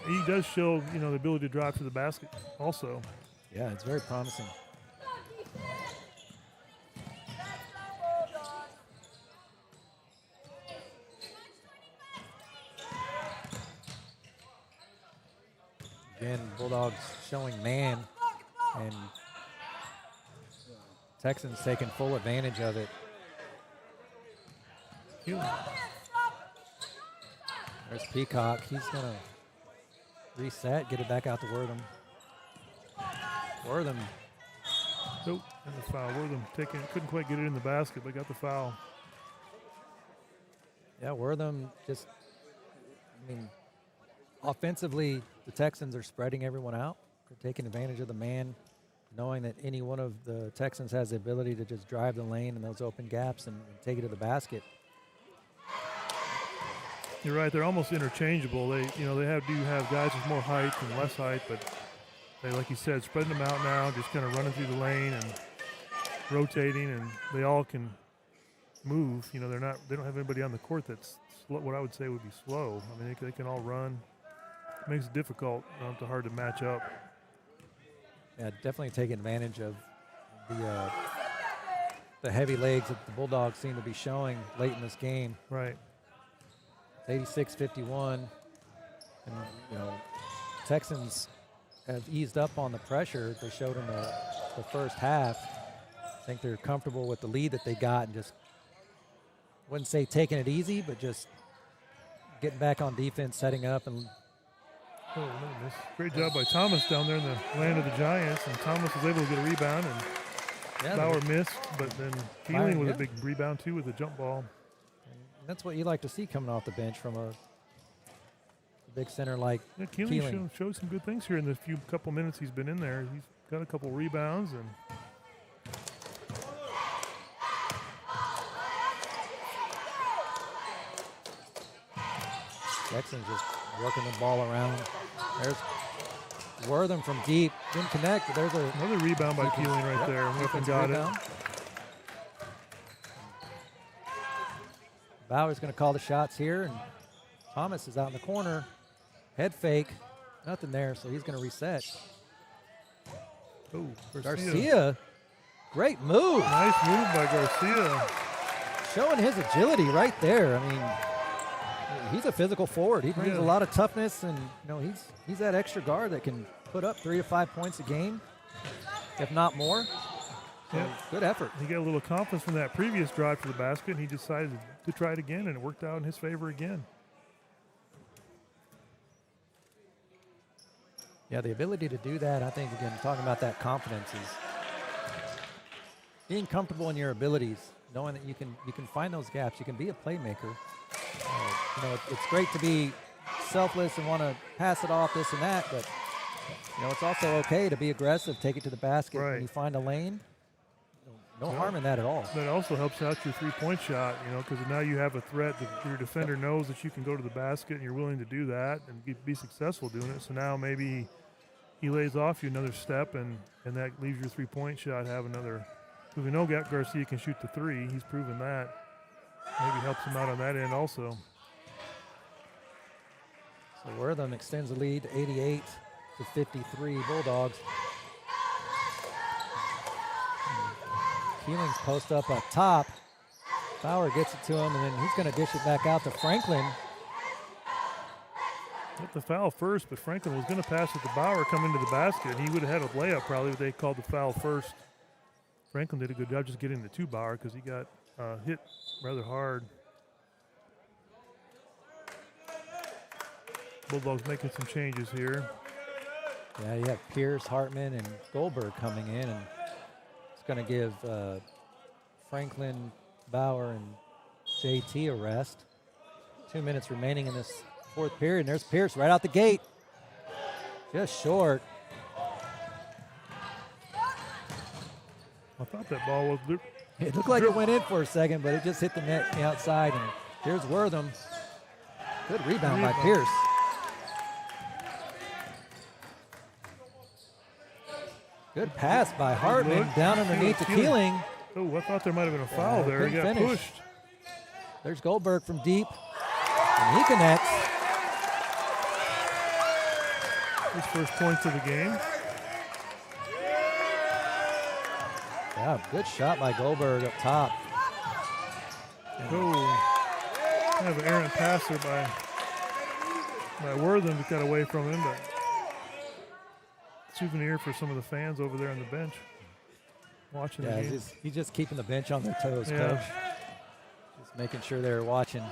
S1: he does show the ability to drive to the basket also.
S2: Yeah, it's very promising. Again, Bulldogs showing man, and Texans taking full advantage of it. There's Peacock. He's going to reset, get it back out to Wortham. Wortham.
S1: Nope, and the foul. Wortham couldn't quite get it in the basket, but got the foul.
S2: Yeah, Wortham offensively, the Texans are spreading everyone out. They're taking advantage of the man, knowing that any one of the Texans has the ability to just drive the lane in those open gaps and take it to the basket.
S1: You're right. They're almost interchangeable. They do have guys with more height and less height, but they, like you said, spreading them out now, just kind of running through the lane and rotating, and they all can move. They don't have anybody on the court that's what I would say would be slow. I mean, they can all run. It makes it difficult, hard to match up.
S2: Yeah, definitely taking advantage of the heavy legs that the Bulldogs seem to be showing late in this game.
S1: Right.
S2: It's 86-51. And, you know, Texans have eased up on the pressure they showed in the first half. I think they're comfortable with the lead that they got and just, wouldn't say taking it easy, but just getting back on defense, setting up. And
S1: great job by Thomas down there in the land of the Giants. And Thomas was able to get a rebound, and Bauer missed, but then Keeling with a big rebound too with a jump ball.
S2: And that's what you like to see coming off the bench from a big center like
S1: Keeling showed some good things here in the couple minutes he's been in there. He's got a couple rebounds and
S2: Jackson's just working the ball around. There's Wortham from deep, didn't connect. But there's
S1: another rebound by Keeling right there. Wortham got it.
S2: Bauer's going to call the shots here, and Thomas is out in the corner. Head fake, nothing there, so he's going to reset.
S1: Oh,
S2: Garcia, great move.
S1: Nice move by Garcia.
S2: Showing his agility right there. I mean, he's a physical forward. He brings a lot of toughness, and you know he's that extra guard that can put up 3 to 5 points a game, if not more. So good effort.
S1: He got a little confidence from that previous drive to the basket, and he decided to try it again, and it worked out in his favor again.
S2: Yeah, the ability to do that, I think, again, talking about that confidence is being comfortable in your abilities, knowing that you can find those gaps. You can be a playmaker. You know, it's great to be selfless and want to pass it off, this and that, but you know, it's also okay to be aggressive, take it to the basket when you find a lane. No harm in that at all.
S1: That also helps out your three-point shot, you know, because now you have a threat that your defender knows that you can go to the basket and you're willing to do that and be successful doing it. So now maybe he lays off you another step, and that leaves your three-point shot have another. Because we know Garcia can shoot the three. He's proven that. Maybe helps him out on that end also.
S2: So Wortham extends the lead to 88-53 Bulldogs. Keeling's post up top. Bauer gets it to him, and then he's going to dish it back out to Franklin.
S1: Got the foul first, but Franklin was going to pass it to Bauer, come into the basket. He would have had a layup probably, but they called the foul first. Franklin did a good job just getting it to Bauer because he got hit rather hard. Bulldogs making some changes here.
S2: Yeah, you have Pierce, Hartman, and Goldberg coming in, and it's going to give Franklin, Bauer, and JT a rest. 2 minutes remaining in this fourth period, and there's Pierce right out the gate. Just short.
S1: I thought that ball was...
S2: It looked like it went in for a second, but it just hit the net on the outside, and here's Wortham. Good rebound by Pierce. Good pass by Hartman down underneath to Keeling.
S1: Oh, I thought there might have been a foul there. He got pushed.
S2: There's Goldberg from deep, and he connects.
S1: His first points of the game.
S2: Yeah, good shot by Goldberg up top.
S1: Oh, kind of an errant passer by Wortham that got away from him, but souvenir for some of the fans over there on the bench watching the game.
S2: He's just keeping the bench on their toes, Coach. Just making sure they're watching.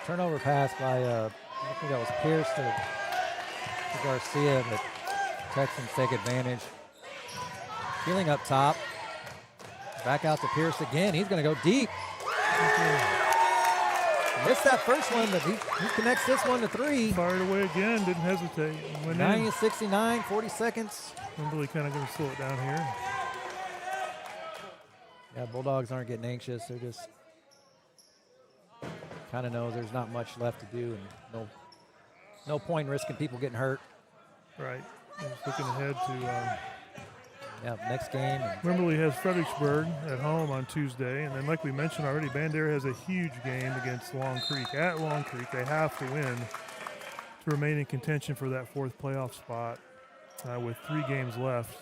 S2: Turnover pass by, I think that was Pierce to Garcia, but Texans take advantage. Keeling up top. Back out to Pierce again. He's going to go deep. Missed that first one, but he connects this one to three.
S1: Fired away again, didn't hesitate.
S2: 90-69, 40 seconds.
S1: Wimberley kind of going to slow it down here.
S2: Yeah, Bulldogs aren't getting anxious. They're just kind of know there's not much left to do, and no point in risking people getting hurt.
S1: Right. Just looking ahead to.
S2: Yeah, next game. And
S1: Wimberley has Fredericksburg at home on Tuesday, and then like we mentioned already, Bandera has a huge game against Long Creek. At Long Creek, they have to win to remain in contention for that 4th playoff spot with 3 games left.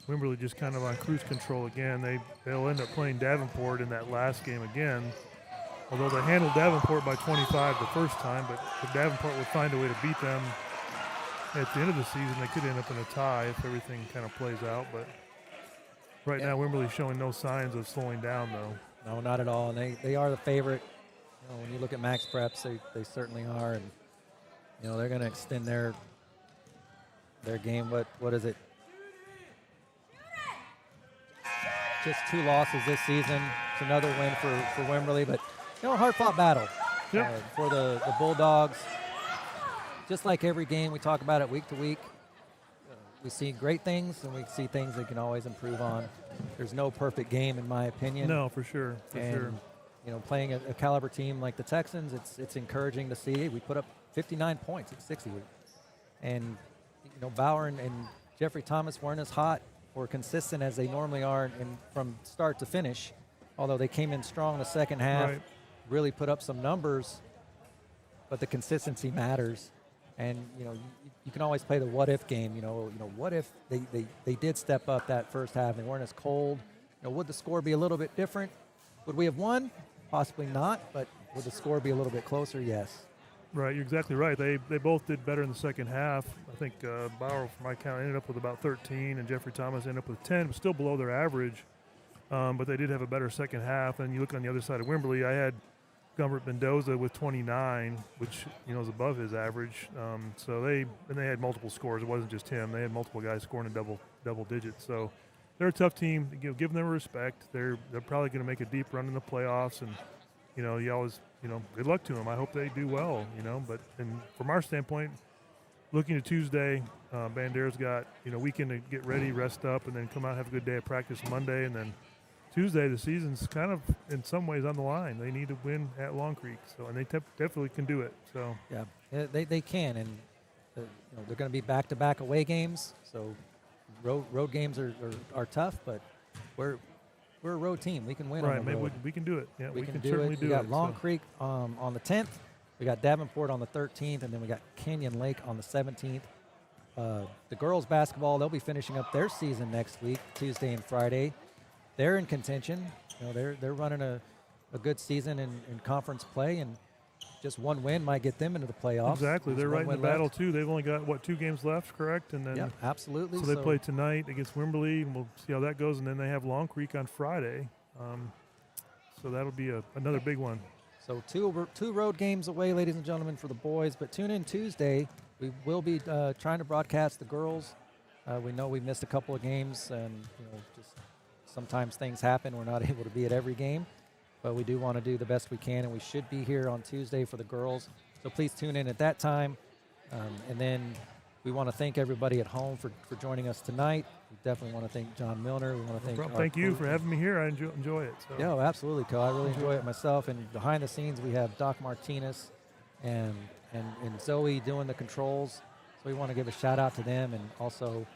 S1: Wimberley just kind of on cruise control again. They'll end up playing Davenport in that last game again. Although they handled Davenport by 25 the first time, but if Davenport would find a way to beat them at the end of the season, they could end up in a tie if everything kind of plays out. But right now, Wimberley's showing no signs of slowing down, though.
S2: No, not at all. And they are the favorite. When you look at Max Preps, they certainly are. And, they're going to extend their game. What is it? Just 2 losses this season. It's another win for Wimberley, but hard-fought battle for the Bulldogs. Just like every game, we talk about it week to week. We see great things, and we see things that can always improve on. There's no perfect game, in my opinion.
S1: No, for sure.
S2: Playing a caliber team like the Texans, it's encouraging to see. We put up 59 points at 60. And, Bauer and Jeffrey Thomas weren't as hot or consistent as they normally are from start to finish, although they came in strong in the second half, really put up some numbers, but the consistency matters. And, you can always play the what-if game. What if they did step up that first half and they weren't as cold? Would the score be a little bit different? Would we have won? Possibly not, but would the score be a little bit closer? Yes. Right,
S1: you're exactly right. They both did better in the second half. I think Bauer, from my count, ended up with about 13, and Jeffrey Thomas ended up with 10, but still below their average. But they did have a better second half. And you look on the other side of Wimberley, I had Gumbert Mendoza with 29, which is above his average. So they had multiple scores. It wasn't just him. They had multiple guys scoring in double digits. So they're a tough team. Give them respect. They're probably going to make a deep run in the playoffs, and you always good luck to them. I hope they do well. But from our standpoint, looking to Tuesday, Bandera's got weekend to get ready, rest up, and then come out and have a good day of practice Monday, and then Tuesday the season's kind of in some ways on the line. They need to win at Long Creek, and they definitely can do it. So
S2: yeah, they can, and they're going to be back-to-back away games. So road games are tough, but we're a road team. We can win on the road.
S1: Maybe we can do it. Yeah, we can
S2: do
S1: certainly
S2: it.
S1: do it.
S2: We got Long Creek on the 10th. We got Davenport on the 13th, and then we got Canyon Lake on the 17th. The girls basketball, they'll be finishing up their season next week, Tuesday and Friday. They're in contention. They're running a good season in conference play, and just one win might get them into the playoffs.
S1: Exactly. They're right in the battle, too. They've only got, 2 games left, correct? And then
S2: yeah, absolutely.
S1: So they play tonight against Wimberley, and we'll see how that goes. And then they have Long Creek on Friday. So that'll be another big one.
S2: So two road games away, ladies and gentlemen, for the boys. But tune in Tuesday. We will be trying to broadcast the girls. We know we missed a couple of games, and just sometimes things happen. We're not able to be at every game. But we do want to do the best we can, and we should be here on Tuesday for the girls. So please tune in at that time. And then we want to thank everybody at home for joining us tonight. We definitely want to thank John Milner. We want to
S1: thank you for having me here. I enjoy it. So.
S2: Yeah, absolutely, Co. I really enjoy it myself. And behind the scenes, we have Doc Martinez and Zoe doing the controls. So we want to give a shout out to them, and also,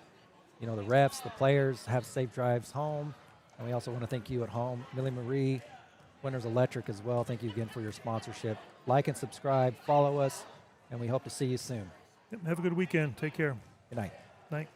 S2: the refs, the players, have safe drives home. And we also want to thank you at home, Millie Marie, Winners Electric as well. Thank you again for your sponsorship. Like and subscribe, follow us, and we hope to see you soon.
S1: Yep, have a good weekend. Take care.
S2: Good night.
S1: Night.